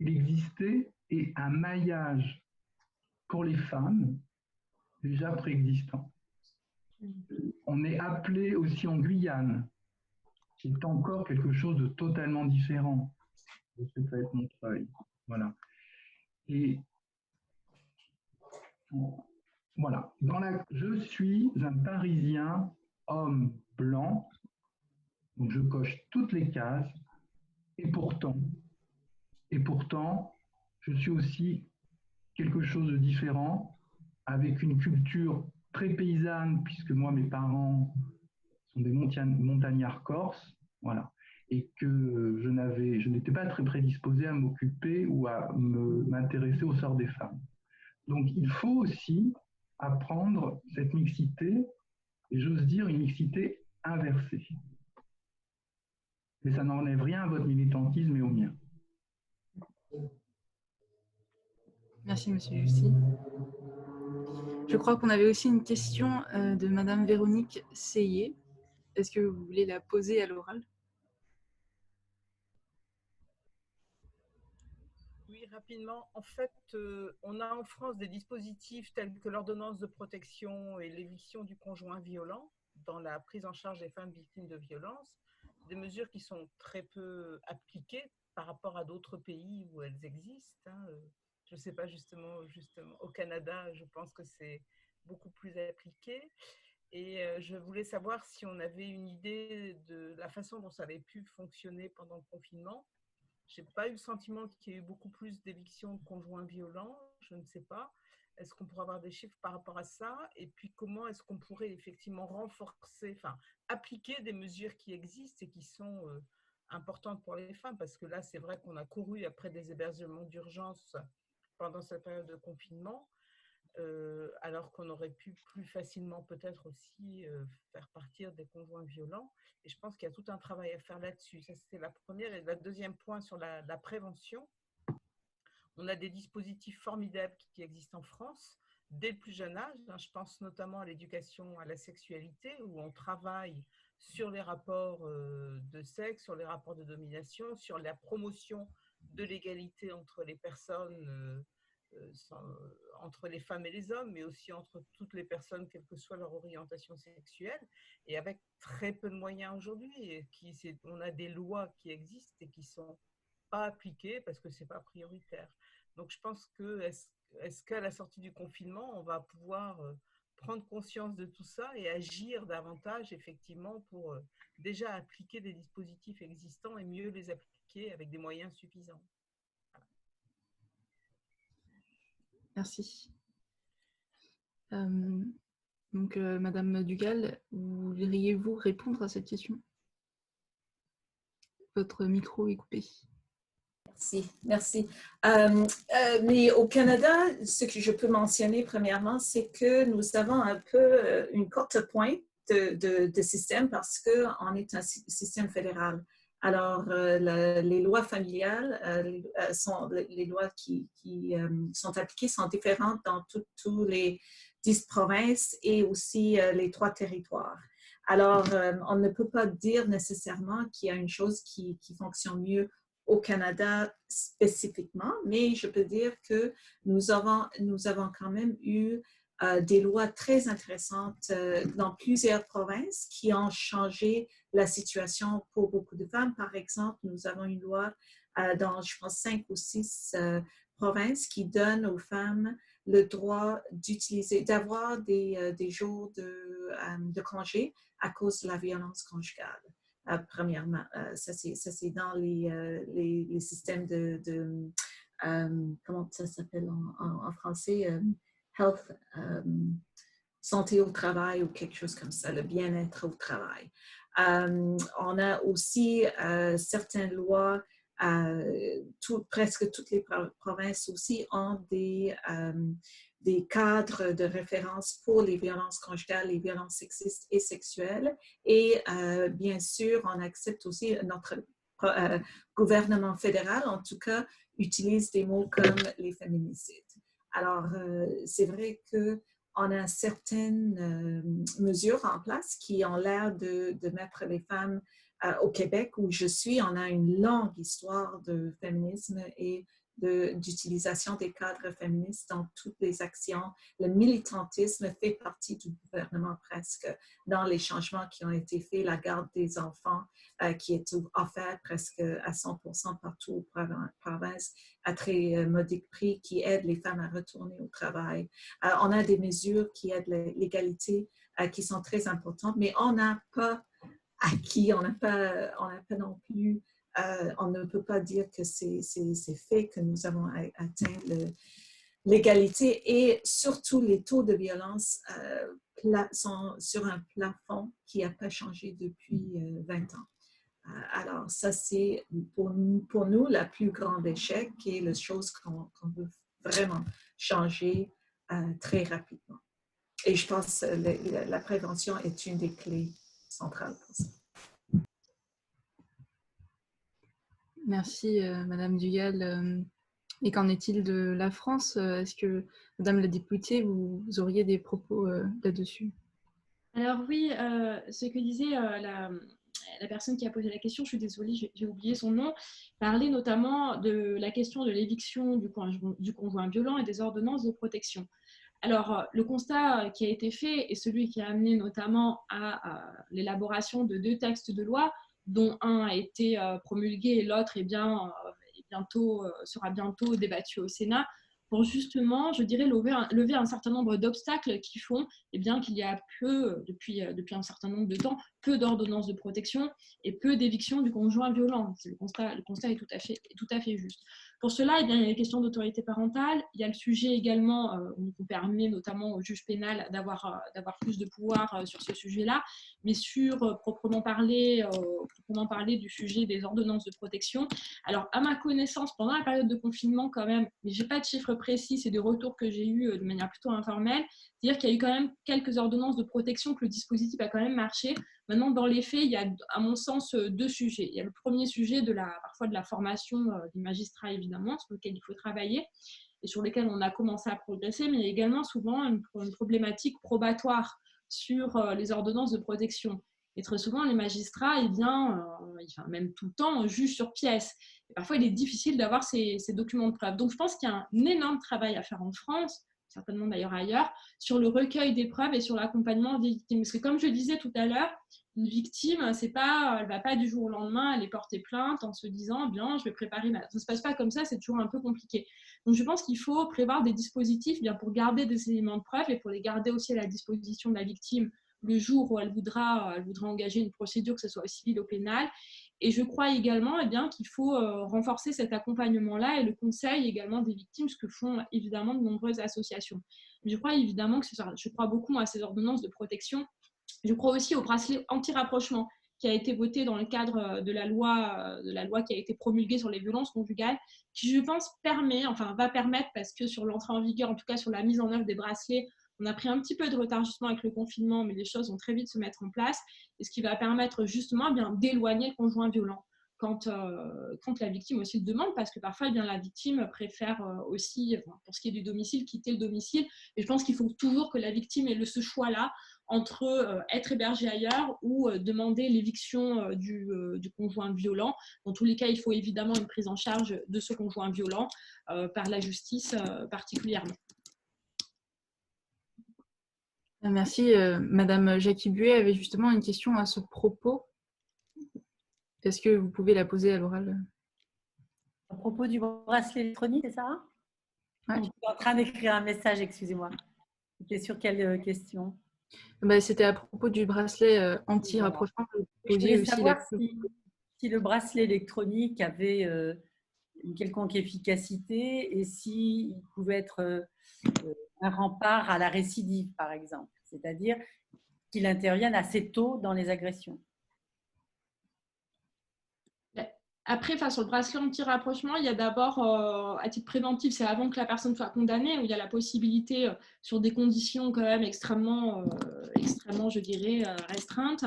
il existait un maillage pour les femmes déjà préexistant. On est appelé aussi en Guyane, qui est encore quelque chose de totalement différent de ce que peut être Montreuil. Voilà. Et Voilà. Je suis un Parisien homme blanc, donc je coche toutes les cases, et pourtant, je suis aussi quelque chose de différent, avec une culture très paysanne, puisque moi, mes parents sont des montagnards corses, voilà, et que je n'étais pas très prédisposé à m'occuper ou à m'intéresser au sort des femmes. Donc, il faut aussi apprendre cette mixité, et j'ose dire une mixité inversée. Mais ça n'enlève rien à votre militantisme et au mien. Merci, Monsieur Jussi. Je crois qu'on avait aussi une question de Madame Véronique Seyé. Est-ce que vous voulez la poser à l'oral? Oui, rapidement. En fait, on a en France des dispositifs tels que l'ordonnance de protection et l'éviction du conjoint violent dans la prise en charge des femmes victimes de violences, des mesures qui sont très peu appliquées par rapport à d'autres pays où elles existent. Je ne sais pas, justement, au Canada, je pense que c'est beaucoup plus appliqué. Et je voulais savoir si on avait une idée de la façon dont ça avait pu fonctionner pendant le confinement. Je n'ai pas eu le sentiment qu'il y ait eu beaucoup plus d'évictions de conjoints violents, je ne sais pas. Est-ce qu'on pourrait avoir des chiffres par rapport à ça? Et puis, comment est-ce qu'on pourrait effectivement renforcer, appliquer des mesures qui existent et qui sont importantes pour les femmes? Parce que là, c'est vrai qu'on a couru après des hébergements d'urgence pendant cette période de confinement, alors qu'on aurait pu plus facilement peut-être aussi faire partir des conjoints violents. Et je pense qu'il y a tout un travail à faire là-dessus. Ça, c'était la première. Et le deuxième point sur la prévention. On a des dispositifs formidables qui existent en France dès le plus jeune âge. Je pense notamment à l'éducation à la sexualité, où on travaille sur les rapports de sexe, sur les rapports de domination, sur la promotion de l'égalité entre les personnes, entre les femmes et les hommes, mais aussi entre toutes les personnes, quelle que soit leur orientation sexuelle, et avec très peu de moyens aujourd'hui. On a des lois qui existent et qui ne sont pas appliquées parce que ce n'est pas prioritaire. Donc je pense que, est-ce qu'à la sortie du confinement, on va pouvoir prendre conscience de tout ça et agir davantage, effectivement, pour déjà appliquer des dispositifs existants et mieux les appliquer avec des moyens suffisants. Merci. Donc, Madame Dugal, voudriez-vous répondre à cette question? Votre micro est coupé. Merci. Mais au Canada, ce que je peux mentionner premièrement, c'est que nous avons un peu une courte pointe de système parce qu'on est un système fédéral. Alors, les lois familiales, les lois qui sont appliquées sont différentes dans toutes les 10 provinces et aussi les 3 territoires. Alors, on ne peut pas dire nécessairement qu'il y a une chose qui fonctionne mieux au Canada spécifiquement, mais je peux dire que nous avons quand même eu des lois très intéressantes dans plusieurs provinces qui ont changé la situation pour beaucoup de femmes. Par exemple, nous avons une loi dans, je pense, 5 ou 6 provinces qui donne aux femmes le droit d'avoir des jours de congé à cause de la violence conjugale. Premièrement, ça c'est dans les systèmes de comment ça s'appelle en français, health, santé au travail ou quelque chose comme ça, le bien-être au travail. On a aussi certaines lois, presque toutes les provinces aussi ont des cadres de référence pour les violences conjugales, les violences sexistes et sexuelles. Et bien sûr, on accepte aussi notre gouvernement fédéral, en tout cas, utilise des mots comme les féminicides. Alors, c'est vrai qu'on a certaines mesures en place qui ont l'air de mettre les femmes au Québec, où je suis. On a une longue histoire de féminisme et d'utilisation des cadres féministes dans toutes les actions. Le militantisme fait partie du gouvernement presque dans les changements qui ont été faits. La garde des enfants qui est offerte presque à 100% partout aux provinces à très modique prix, qui aide les femmes à retourner au travail. On a des mesures qui aident l'égalité qui sont très importantes, mais on n'a pas acquis, on n'a pas non plus, on ne peut pas dire que c'est fait, que nous avons atteint l'égalité, et surtout les taux de violence sont sur un plafond qui n'a pas changé depuis 20 ans. Alors ça, c'est pour nous la plus grande échec et la chose qu'on veut vraiment changer très rapidement. Et je pense que la prévention est une des clés centrales pour ça. Merci, Madame Dugal. Et qu'en est-il de la France? Est-ce que, Madame la députée, vous auriez des propos là-dessus? Alors oui, ce que disait la personne qui a posé la question, je suis désolée, j'ai oublié son nom, parlait notamment de la question de l'éviction du conjoint violent et des ordonnances de protection. Alors, le constat qui a été fait est celui qui a amené notamment à l'élaboration de 2 textes de loi, dont un a été promulgué et l'autre sera bientôt débattu au Sénat, pour justement, je dirais, lever un certain nombre d'obstacles qui font qu'il y a depuis un certain nombre de temps, peu d'ordonnances de protection et peu d'éviction du conjoint violent. Le constat est tout à fait juste. Pour cela, il y a les questions d'autorité parentale. Il y a le sujet également, on permet notamment au juge pénal d'avoir plus de pouvoir sur ce sujet-là, mais sur proprement parler du sujet des ordonnances de protection. Alors, à ma connaissance, pendant la période de confinement quand même, mais je n'ai pas de chiffres précis, c'est des retours que j'ai eus de manière plutôt informelle, c'est-à-dire qu'il y a eu quand même quelques ordonnances de protection, que le dispositif a quand même marché. Maintenant, dans les faits, il y a, à mon sens, 2 sujets. Il y a le premier sujet parfois de la formation des magistrats, évidemment, sur lequel il faut travailler et sur lequel on a commencé à progresser, mais il y a également souvent une problématique probatoire sur les ordonnances de protection. Et très souvent, les magistrats, même tout le temps, jugent sur pièce. Et parfois, il est difficile d'avoir ces documents de preuve. Donc, je pense qu'il y a un énorme travail à faire en France, certainement d'ailleurs ailleurs, sur le recueil des preuves et sur l'accompagnement des victimes. Parce que comme je le disais tout à l'heure, une victime, elle ne va pas du jour au lendemain aller porter plainte en se disant, bien, je vais préparer ça ne se passe pas comme ça, c'est toujours un peu compliqué. Donc, je pense qu'il faut prévoir des dispositifs pour garder des éléments de preuve et pour les garder aussi à la disposition de la victime le jour où elle voudra engager une procédure, que ce soit au civil ou au pénal. Et je crois également qu'il faut renforcer cet accompagnement-là et le conseil également des victimes, ce que font évidemment de nombreuses associations. Mais je crois évidemment je crois beaucoup à ces ordonnances de protection. Je crois aussi au bracelet anti-rapprochement qui a été voté dans le cadre de la loi qui a été promulguée sur les violences conjugales, qui, je pense, va permettre, parce que sur l'entrée en vigueur, en tout cas sur la mise en œuvre des bracelets, on a pris un petit peu de retard justement avec le confinement, mais les choses vont très vite se mettre en place, et ce qui va permettre justement d'éloigner le conjoint violent quand la victime aussi le demande, parce que parfois la victime préfère aussi, pour ce qui est du domicile, quitter le domicile. Et je pense qu'il faut toujours que la victime ait ce choix-là entre être hébergée ailleurs ou demander l'éviction du conjoint violent. Dans tous les cas, il faut évidemment une prise en charge de ce conjoint violent par la justice particulièrement. Merci. Madame Jackie Buet avait justement une question à ce propos. Est-ce que vous pouvez la poser à l'oral? À propos du bracelet électronique, c'est ça? Ouais. Je suis en train d'écrire un message, excusez-moi. C'était sur quelle question? C'était à propos du bracelet anti-rapprochement. Je voulais savoir si le bracelet électronique avait une quelconque efficacité et s'il pouvait être un rempart à la récidive, par exemple. C'est-à-dire qu'il intervienne assez tôt dans les agressions. Après, sur le bracelet anti-rapprochement, il y a d'abord, à titre préventif, c'est avant que la personne soit condamnée, où il y a la possibilité, sur des conditions quand même extrêmement relativement, je dirais, restreintes,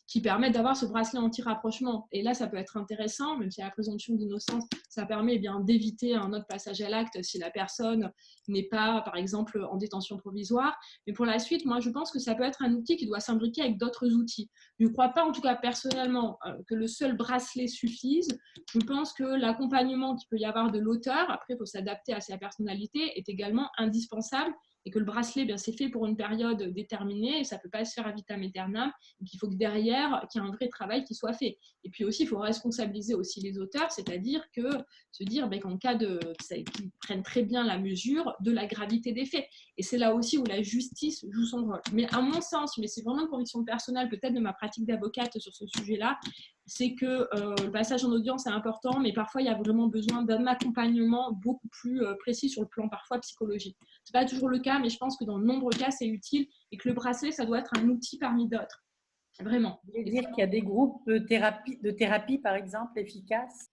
qui permettent d'avoir ce bracelet anti-rapprochement. Et là, ça peut être intéressant, même si à la présomption d'innocence, ça permet d'éviter un autre passage à l'acte si la personne n'est pas, par exemple, en détention provisoire. Mais pour la suite, moi, je pense que ça peut être un outil qui doit s'imbriquer avec d'autres outils. Je ne crois pas, en tout cas personnellement, que le seul bracelet suffise. Je pense que l'accompagnement qu'il peut y avoir de l'auteur, après, il faut s'adapter à sa personnalité, est également indispensable, et que le bracelet, c'est fait pour une période déterminée et ça ne peut pas se faire à vitam aeternam, et qu'il faut que derrière, qu'il y ait un vrai travail qui soit fait. Et puis aussi, il faut responsabiliser aussi les auteurs, c'est-à-dire que se dire qu'en cas qu'ils prennent très bien la mesure de la gravité des faits. Et c'est là aussi où la justice joue son rôle. Mais à mon sens, mais c'est vraiment une conviction personnelle peut-être de ma pratique d'avocate sur ce sujet-là, c'est que le passage en audience est important, mais parfois il y a vraiment besoin d'un accompagnement beaucoup plus précis sur le plan parfois psychologique. Ce n'est pas toujours le cas, mais je pense que dans de nombreux cas, c'est utile et que le bracelet, ça doit être un outil parmi d'autres. Vraiment. Vous voulez dire qu'il y a des groupes de thérapie, par exemple, efficaces?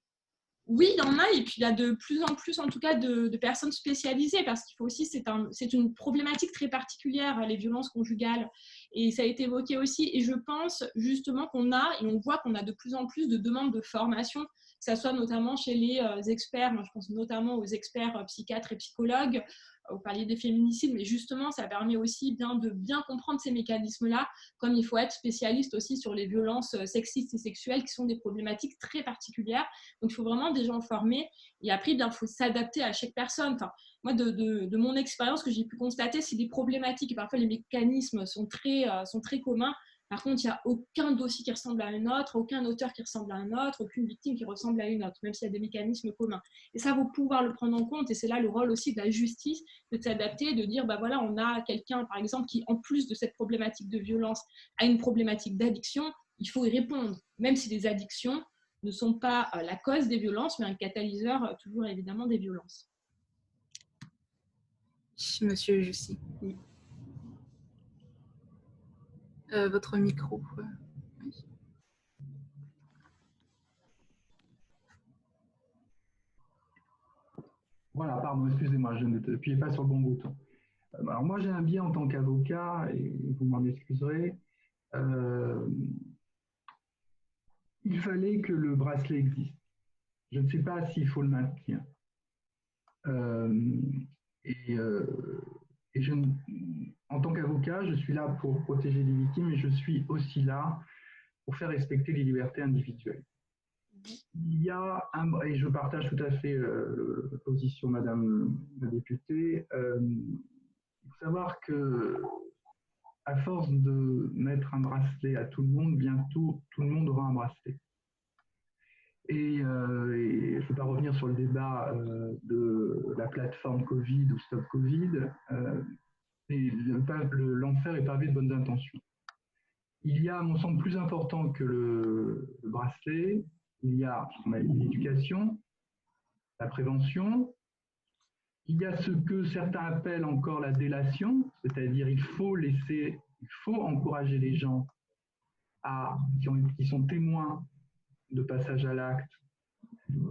Oui, il y en a, et puis il y a de plus en plus, en tout cas, de personnes spécialisées, parce qu'il faut aussi, c'est une problématique très particulière, les violences conjugales, et ça a été évoqué aussi, et je pense justement qu'on a, et on voit qu'on a de plus en plus de demandes de formation, que ce soit notamment chez les experts, moi je pense notamment aux experts psychiatres et psychologues. Vous parliez des féminicides, mais justement, ça permet aussi de bien comprendre ces mécanismes-là, comme il faut être spécialiste aussi sur les violences sexistes et sexuelles, qui sont des problématiques très particulières. Donc, il faut vraiment des gens formés. Et après, il faut s'adapter à chaque personne. Enfin, moi, de mon expérience, que j'ai pu constater, c'est des problématiques et parfois les mécanismes sont très communs. Par contre, il n'y a aucun dossier qui ressemble à un autre, aucun auteur qui ressemble à un autre, aucune victime qui ressemble à une autre, même s'il y a des mécanismes communs. Et ça, il faut pouvoir le prendre en compte, et c'est là le rôle aussi de la justice, de s'adapter, de dire, voilà, on a quelqu'un, par exemple, qui, en plus de cette problématique de violence, a une problématique d'addiction, il faut y répondre, même si les addictions ne sont pas la cause des violences, mais un catalyseur, toujours évidemment, des violences. Monsieur Jussy. Oui. Votre micro. Oui. Voilà, pardon, excusez-moi, je n'appuyais pas sur le bon bouton. Alors moi, j'ai un biais en tant qu'avocat, et vous m'en excuserez. Il fallait que le bracelet existe. Je ne sais pas s'il faut le maintenir. En tant qu'avocat, je suis là pour protéger les victimes, et je suis aussi là pour faire respecter les libertés individuelles. Il y a et je partage tout à fait la position, Madame la députée. Il faut savoir que, à force de mettre un bracelet à tout le monde, bientôt tout le monde aura un bracelet. Et je ne vais pas revenir sur le débat de la plateforme Covid ou Stop Covid. L'enfer est pavé de bonnes intentions. Il y a, à mon sens, plus important que le bracelet. Il y a l'éducation, la prévention. Il y a ce que certains appellent encore la délation, c'est-à-dire il faut encourager les gens qui sont témoins de passage à l'acte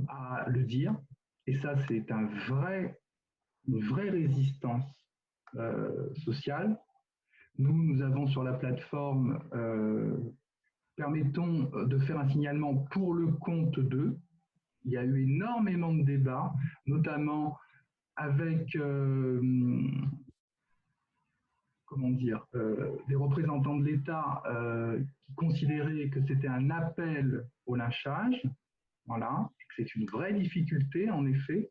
à le dire. Et ça, c'est une vraie résistance sociale. Nous avons sur la plateforme permettons de faire un signalement pour le compte d'eux. Il y a eu énormément de débats, notamment avec des représentants de l'État qui considéraient que c'était un appel au lynchage. Voilà, c'est une vraie difficulté en effet.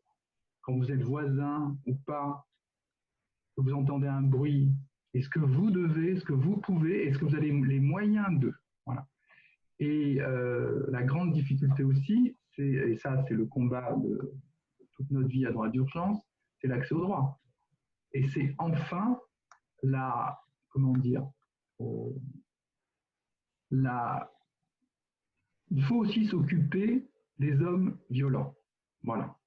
Quand vous êtes voisin ou pas, que vous entendez un bruit, est-ce que vous devez, est-ce que vous pouvez, est-ce que vous avez les moyens de... Voilà. Et la grande difficulté aussi, et ça c'est le combat de toute notre vie à droit d'urgence, c'est l'accès au droit. Et c'est enfin il faut aussi s'occuper des hommes violents. Voilà.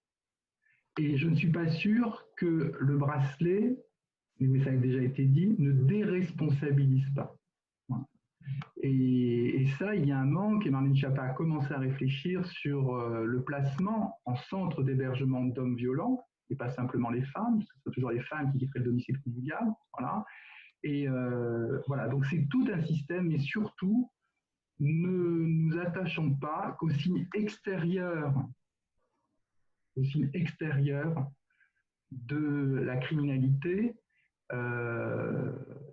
Et je ne suis pas sûr que le bracelet, mais ça a déjà été dit, ne déresponsabilise pas. Voilà. Et ça, il y a un manque, et Marlène Schiappa a commencé à réfléchir sur le placement en centre d'hébergement d'hommes violents, et pas simplement les femmes, parce que ce sont toujours les femmes qui quitteraient le domicile conjugal. Voilà. Et voilà, donc c'est tout un système, et surtout, ne nous attachons pas qu'aux signes extérieurs de la criminalité.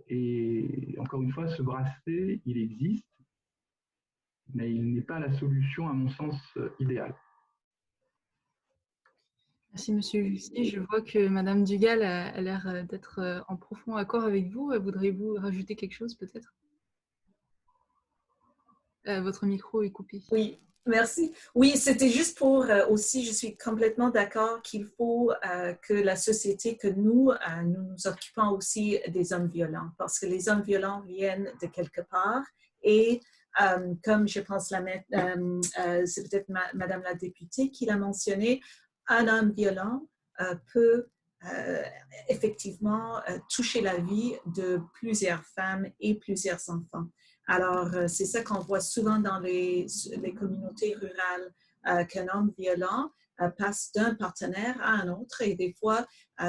Et encore une fois, ce bracelet, il existe, mais il n'est pas la solution, à mon sens, idéale. Merci, Monsieur Lucie. Je vois que Madame Dugal a l'air d'être en profond accord avec vous. Voudriez-vous rajouter quelque chose, peut-être? Votre micro est coupé. Oui, merci. Oui, c'était juste pour aussi, je suis complètement d'accord qu'il faut que la société, que nous nous occupons aussi des hommes violents, parce que les hommes violents viennent de quelque part et comme je pense, c'est peut-être Madame la députée qui l'a mentionné, un homme violent peut effectivement toucher la vie de plusieurs femmes et plusieurs enfants. Alors, c'est ça qu'on voit souvent dans les communautés rurales, qu'un homme violent passe d'un partenaire à un autre et des fois,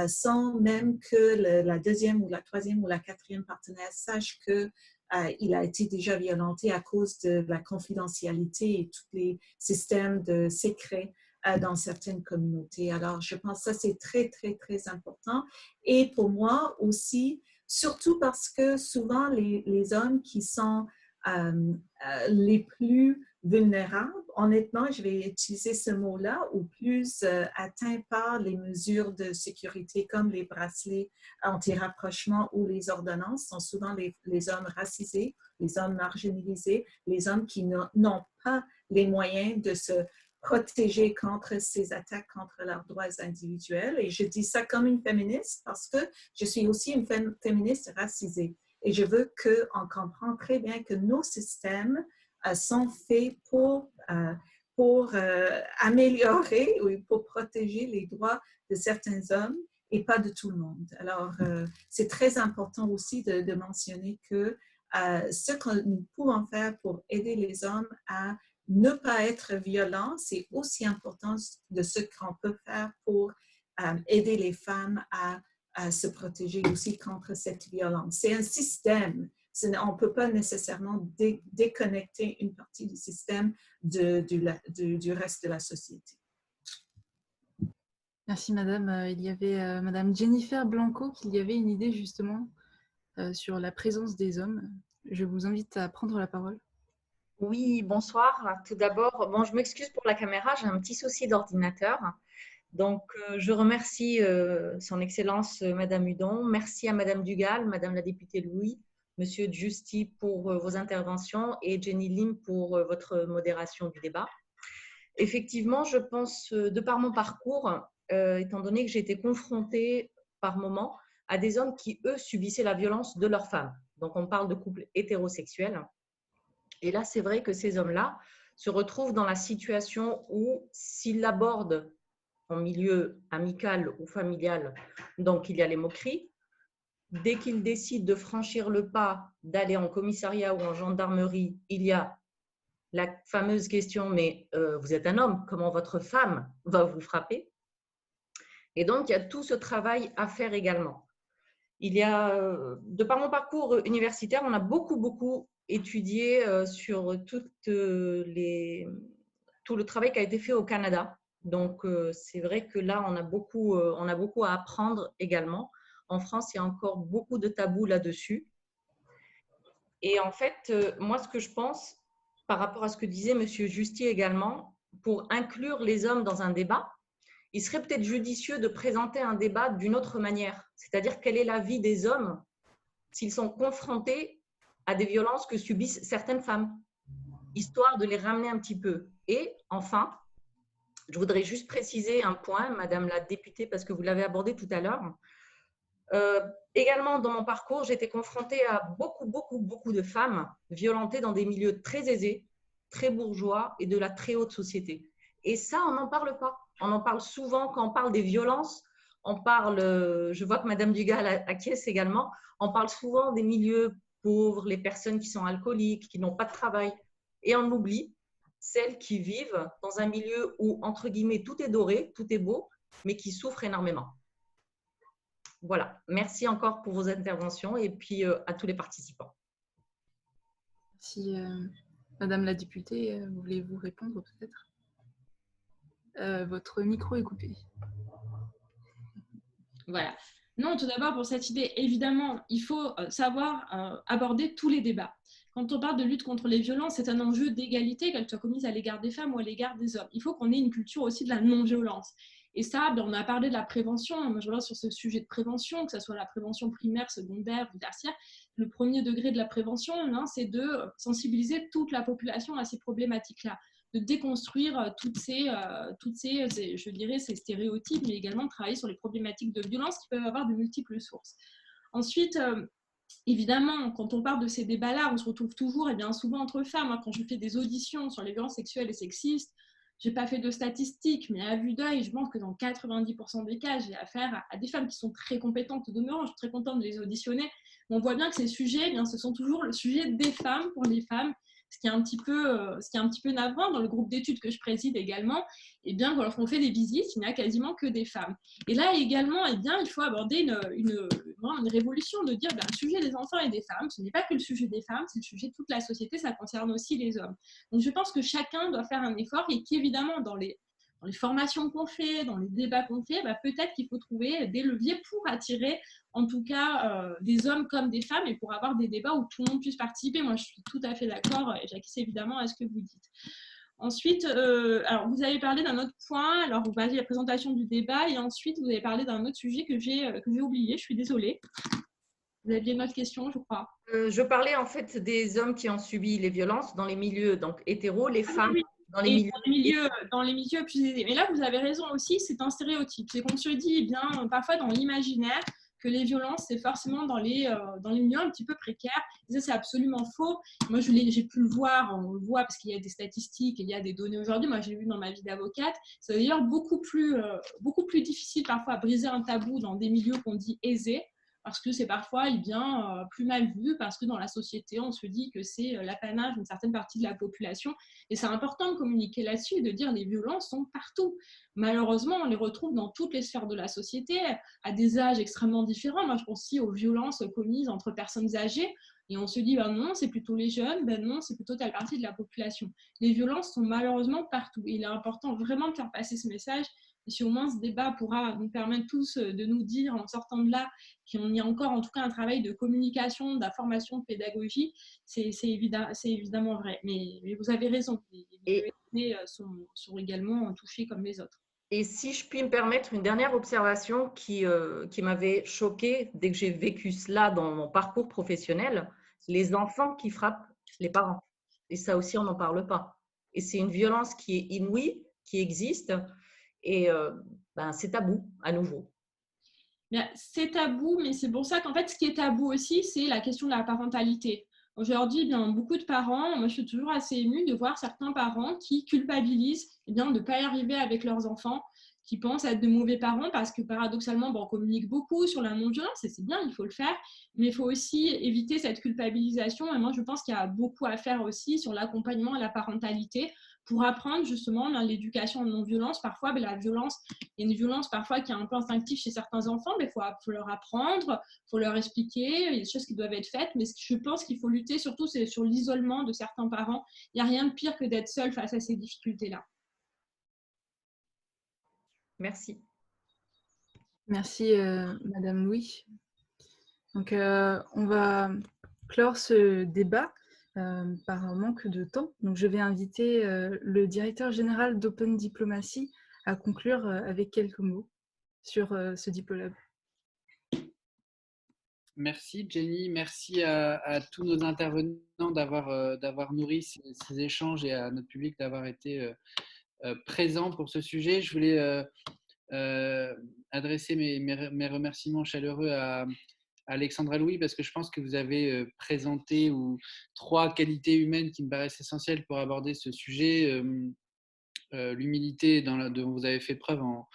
sans même que la deuxième ou la troisième ou la quatrième partenaire sache qu'il a été déjà violenté à cause de la confidentialité et tous les systèmes de secret dans certaines communautés. Alors, je pense que ça, c'est très, très, très important. Et pour moi aussi, surtout parce que souvent, les hommes qui sont les plus vulnérables, honnêtement, je vais utiliser ce mot-là, ou plus atteints par les mesures de sécurité comme les bracelets anti-rapprochement ou les ordonnances, sont souvent les hommes racisés, les hommes marginalisés, les hommes qui n'ont pas les moyens de se protéger contre ces attaques contre leurs droits individuels. Et je dis ça comme une féministe parce que je suis aussi une féministe racisée. Et je veux qu'on comprenne très bien que nos systèmes sont faits pour améliorer ou pour protéger les droits de certains hommes et pas de tout le monde. Alors, c'est très important aussi de mentionner que ce que nous pouvons faire pour aider les hommes à ne pas être violent, c'est aussi important de ce qu'on peut faire pour aider les femmes à se protéger aussi contre cette violence. C'est un système. On ne peut pas nécessairement déconnecter une partie du système du reste de la société. Merci, Madame. Il y avait Madame Jennifer Blanco qui y avait une idée justement sur la présence des hommes. Je vous invite à prendre la parole. Oui, bonsoir. Tout d'abord, bon, je m'excuse pour la caméra, j'ai un petit souci d'ordinateur. Donc, je remercie Son Excellence Madame Hudon. Merci à Madame Dugal, Madame la députée Louis, Monsieur Justy pour vos interventions et Jenny Lim pour votre modération du débat. Effectivement, je pense, de par mon parcours, étant donné que j'ai été confrontée par moments à des hommes qui, eux, subissaient la violence de leurs femmes. Donc, on parle de couples hétérosexuels. Et là, c'est vrai que ces hommes-là se retrouvent dans la situation où, s'ils l'abordent en milieu amical ou familial, donc il y a les moqueries. Dès qu'ils décident de franchir le pas, d'aller en commissariat ou en gendarmerie, il y a la fameuse question « mais vous êtes un homme, comment votre femme va vous frapper ?» Et donc, il y a tout ce travail à faire également. Il y a, de par mon parcours universitaire, on a beaucoup étudié sur tout le travail qui a été fait au Canada. Donc, c'est vrai que là, on a beaucoup à apprendre également. En France, il y a encore beaucoup de tabous là-dessus. Et en fait, moi, ce que je pense, par rapport à ce que disait M. Justy également, pour inclure les hommes dans un débat, il serait peut-être judicieux de présenter un débat d'une autre manière. C'est-à-dire, quel est l'avis des hommes s'ils sont confrontés à des violences que subissent certaines femmes, histoire de les ramener un petit peu. Et enfin, je voudrais juste préciser un point, Madame la députée, parce que vous l'avez abordé tout à l'heure. Également, dans mon parcours, j'ai été confrontée à beaucoup de femmes violentées dans des milieux très aisés, très bourgeois et de la très haute société. Et ça, on n'en parle pas. On en parle souvent quand on parle des violences. On parle, je vois que Madame Dugal acquiesce également, on parle souvent des milieux pauvres, les personnes qui sont alcooliques, qui n'ont pas de travail. Et on oublie celles qui vivent dans un milieu où, entre guillemets, tout est doré, tout est beau, mais qui souffrent énormément. Voilà, merci encore pour vos interventions et puis à tous les participants. Si Madame la députée, voulez-vous répondre peut-être? Votre micro est coupé. Voilà. Non, tout d'abord, pour cette idée, évidemment, il faut savoir aborder tous les débats. Quand on parle de lutte contre les violences, c'est un enjeu d'égalité, qu'elle soit commise à l'égard des femmes ou à l'égard des hommes. Il faut qu'on ait une culture aussi de la non-violence. Et ça, on a parlé de la prévention. Moi, je reviens sur ce sujet de prévention, que ce soit la prévention primaire, secondaire ou tertiaire. Le premier degré de la prévention, c'est de sensibiliser toute la population à ces problématiques-là, de déconstruire toutes ces, je dirais, ces stéréotypes, mais également de travailler sur les problématiques de violence qui peuvent avoir de multiples sources. Ensuite, évidemment, quand on parle de ces débats-là, on se retrouve toujours et bien souvent entre femmes. Moi, quand je fais des auditions sur les violences sexuelles et sexistes, je n'ai pas fait de statistiques, mais à vue d'œil, je pense que dans 90% des cas, j'ai affaire à des femmes qui sont très compétentes au demeurant. Je suis très contente de les auditionner. On voit bien que ces sujets, ce sont toujours le sujet des femmes pour les femmes, ce qui est un petit peu navrant dans le groupe d'études que je préside également. Et bien, lorsqu'on fait des visites, il n'y a quasiment que des femmes. Et là également, il faut aborder une révolution de dire le sujet des enfants et des femmes, ce n'est pas que le sujet des femmes, c'est le sujet de toute la société, ça concerne aussi les hommes. Donc je pense que chacun doit faire un effort et qu'évidemment, dans les formations qu'on fait, dans les débats qu'on fait, peut-être qu'il faut trouver des leviers pour attirer en tout cas des hommes comme des femmes et pour avoir des débats où tout le monde puisse participer. Moi, je suis tout à fait d'accord et j'acquiesce évidemment à ce que vous dites. Ensuite, alors vous avez parlé d'un autre point, alors vous parlez de la présentation du débat et ensuite vous avez parlé d'un autre sujet que j'ai oublié, je suis désolée. Vous aviez une autre question, je crois. Je parlais en fait des hommes qui ont subi les violences dans les milieux donc hétéros, les femmes. Oui. Dans les milieux plus aisés. Mais là, vous avez raison aussi, c'est un stéréotype. C'est qu'on se dit, parfois dans l'imaginaire, que les violences, c'est forcément dans les milieux un petit peu précaires. Et ça, c'est absolument faux. Moi, j'ai pu le voir, on le voit parce qu'il y a des statistiques, il y a des données aujourd'hui. Moi, j'ai vu dans ma vie d'avocate. C'est d'ailleurs beaucoup plus difficile parfois à briser un tabou dans des milieux qu'on dit aisés, parce que c'est parfois plus mal vu, parce que dans la société, on se dit que c'est l'apanage d'une certaine partie de la population. Et c'est important de communiquer là-dessus et de dire que les violences sont partout. Malheureusement, on les retrouve dans toutes les sphères de la société, à des âges extrêmement différents. Moi, je pense aussi aux violences commises entre personnes âgées. Et on se dit, non, c'est plutôt les jeunes, non, c'est plutôt telle partie de la population. Les violences sont malheureusement partout. Et il est important vraiment de faire passer ce message. Et si au moins ce débat pourra nous permettre tous de nous dire, en sortant de là, qu'il y a encore en tout cas un travail de communication, d'information, de pédagogie, c'est évidemment vrai. Mais vous avez raison, les données sont également touchées comme les autres. Et si je puis me permettre une dernière observation qui m'avait choquée dès que j'ai vécu cela dans mon parcours professionnel, les enfants qui frappent les parents. Et ça aussi, on n'en parle pas. Et c'est une violence qui est inouïe, qui existe, et c'est tabou à nouveau. C'est tabou, mais c'est pour ça qu'en fait, ce qui est tabou aussi, c'est la question de la parentalité. Aujourd'hui, beaucoup de parents, moi je suis toujours assez émue de voir certains parents qui culpabilisent de ne pas y arriver avec leurs enfants, qui pensent être de mauvais parents parce que paradoxalement, on communique beaucoup sur la non-violence et c'est bien, il faut le faire, mais il faut aussi éviter cette culpabilisation. Et moi, je pense qu'il y a beaucoup à faire aussi sur l'accompagnement et la parentalité pour apprendre justement l'éducation en non-violence. Parfois, la violence, il y a une violence parfois qui est un peu instinctive chez certains enfants, mais il faut leur apprendre, il faut leur expliquer, il y a des choses qui doivent être faites, mais je pense qu'il faut lutter surtout c'est sur l'isolement de certains parents. Il n'y a rien de pire que d'être seul face à ces difficultés-là. Merci. Merci, Madame Louis. Donc, on va clore ce débat par manque de temps. Donc, je vais inviter le directeur général d'Open Diplomacy à conclure avec quelques mots sur ce Diplolab. Merci Jenny, merci à tous nos intervenants d'avoir nourri ces échanges et à notre public d'avoir été présent pour ce sujet. Je voulais adresser mes remerciements chaleureux à Alexandra Louis parce que je pense que vous avez présenté 3 qualités humaines qui me paraissent essentielles pour aborder ce sujet. L'humilité dont vous avez fait preuve en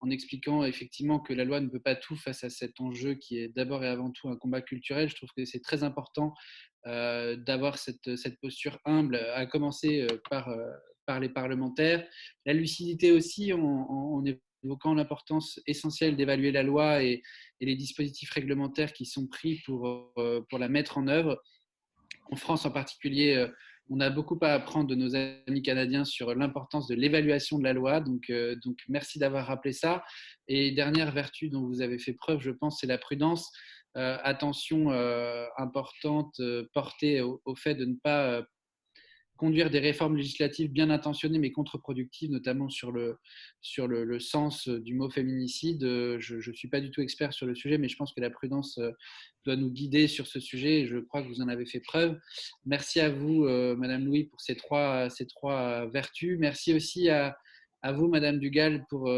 expliquant effectivement que la loi ne peut pas tout face à cet enjeu qui est d'abord et avant tout un combat culturel. Je trouve que c'est très important d'avoir cette posture humble, à commencer par les parlementaires. La lucidité aussi, on évoquant l'importance essentielle d'évaluer la loi et les dispositifs réglementaires qui sont pris pour la mettre en œuvre. En France en particulier, on a beaucoup à apprendre de nos amis canadiens sur l'importance de l'évaluation de la loi. Donc merci d'avoir rappelé ça. Et dernière vertu dont vous avez fait preuve, je pense, c'est la prudence. Attention importante portée au fait de ne pas conduire des réformes législatives bien intentionnées mais contre-productives, notamment sur le sens du mot féminicide. Je ne suis pas du tout expert sur le sujet, mais je pense que la prudence doit nous guider sur ce sujet et je crois que vous en avez fait preuve. Merci à vous, Madame Louis, pour ces trois vertus. Merci aussi à vous, Madame Dugal, pour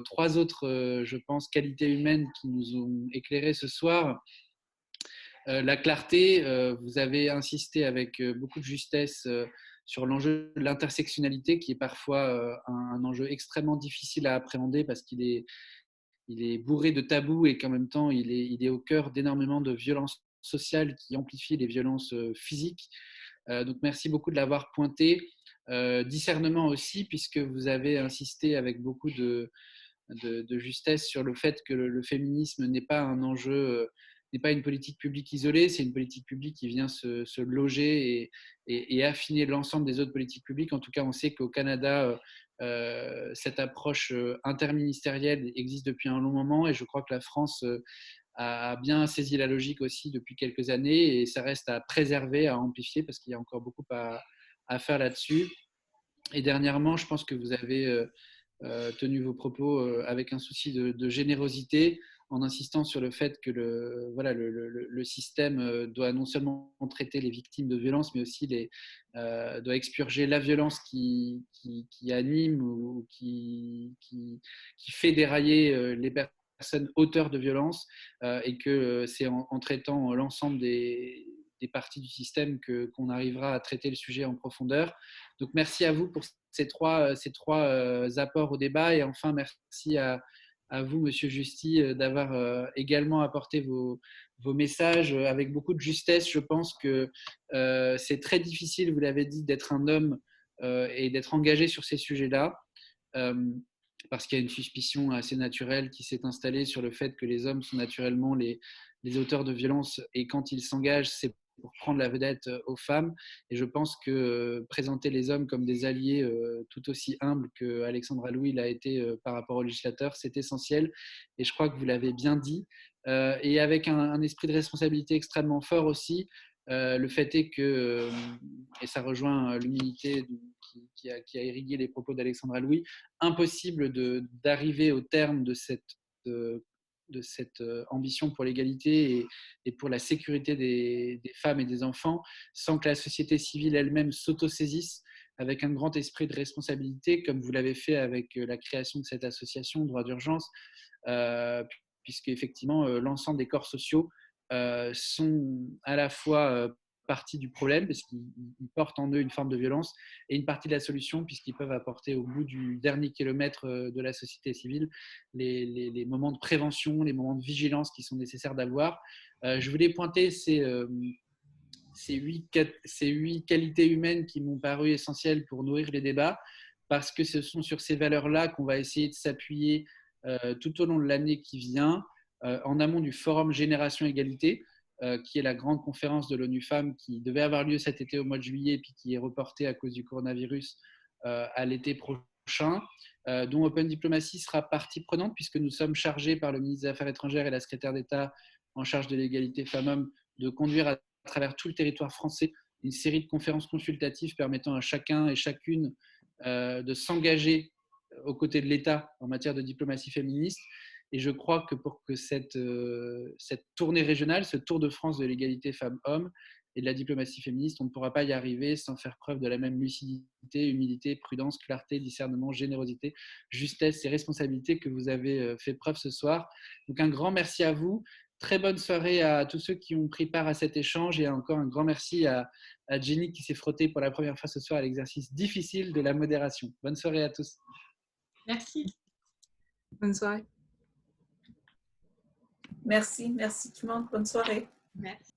trois autres, je pense, qualités humaines qui nous ont éclairés ce soir. La clarté, vous avez insisté avec beaucoup de justesse sur l'enjeu de l'intersectionnalité, qui est parfois un enjeu extrêmement difficile à appréhender parce qu'il est bourré de tabous et qu'en même temps, il est au cœur d'énormément de violences sociales qui amplifient les violences physiques. Donc, merci beaucoup de l'avoir pointé. Discernement aussi, puisque vous avez insisté avec beaucoup de justesse sur le fait que le féminisme n'est pas un enjeu, n'est pas une politique publique isolée, c'est une politique publique qui vient se loger et affiner l'ensemble des autres politiques publiques. En tout cas, on sait qu'au Canada, cette approche interministérielle existe depuis un long moment et je crois que la France a bien saisi la logique aussi depuis quelques années et ça reste à préserver, à amplifier parce qu'il y a encore beaucoup à faire là-dessus. Et dernièrement, je pense que vous avez tenu vos propos avec un souci de générosité en insistant sur le fait que le système doit non seulement traiter les victimes de violences, mais aussi doit expurger la violence qui anime ou qui fait dérailler les personnes auteurs de violences et que c'est en traitant l'ensemble des parties du système qu'on arrivera à traiter le sujet en profondeur. Donc merci à vous pour ces trois apports au débat et enfin merci à vous, Monsieur Justy, d'avoir également apporté vos messages avec beaucoup de justesse. Je pense que c'est très difficile, vous l'avez dit, d'être un homme et d'être engagé sur ces sujets-là. Parce qu'il y a une suspicion assez naturelle qui s'est installée sur le fait que les hommes sont naturellement les auteurs de violences et quand ils s'engagent, c'est pour prendre la vedette aux femmes. Et je pense que présenter les hommes comme des alliés tout aussi humbles que Alexandra Louis l'a été par rapport aux législateurs, c'est essentiel. Et je crois que vous l'avez bien dit. Et avec un esprit de responsabilité extrêmement fort aussi, le fait est que, et ça rejoint l'humilité qui a irrigué les propos d'Alexandra Louis, impossible d'arriver au terme de cette ambition pour l'égalité et pour la sécurité des femmes et des enfants sans que la société civile elle-même s'autosaisisse avec un grand esprit de responsabilité, comme vous l'avez fait avec la création de cette association Droit d'urgence, puisque effectivement l'ensemble des corps sociaux sont à la fois partie du problème, parce qu'ils portent en eux une forme de violence, et une partie de la solution, puisqu'ils peuvent apporter au bout du dernier kilomètre de la société civile les moments de prévention, les moments de vigilance qui sont nécessaires d'avoir. Je voulais pointer ces 8 qualités humaines qui m'ont paru essentielles pour nourrir les débats, parce que ce sont sur ces valeurs-là qu'on va essayer de s'appuyer tout au long de l'année qui vient, en amont du Forum Génération Égalité, qui est la grande conférence de l'ONU Femmes qui devait avoir lieu cet été au mois de juillet, puis qui est reportée à cause du coronavirus à l'été prochain, dont Open Diplomacy sera partie prenante, puisque nous sommes chargés par le ministre des Affaires étrangères et la secrétaire d'État en charge de l'égalité femmes-hommes de conduire à travers tout le territoire français une série de conférences consultatives permettant à chacun et chacune de s'engager aux côtés de l'État en matière de diplomatie féministe. Et je crois que pour que cette tournée régionale, ce tour de France de l'égalité femmes-hommes et de la diplomatie féministe, on ne pourra pas y arriver sans faire preuve de la même lucidité, humilité, prudence, clarté, discernement, générosité, justesse et responsabilité que vous avez fait preuve ce soir. Donc un grand merci à vous. Très bonne soirée à tous ceux qui ont pris part à cet échange et encore un grand merci à Jenny qui s'est frottée pour la première fois ce soir à l'exercice difficile de la modération. Bonne soirée à tous. Merci. Bonne soirée. Merci tout le monde. Bonne soirée. Merci.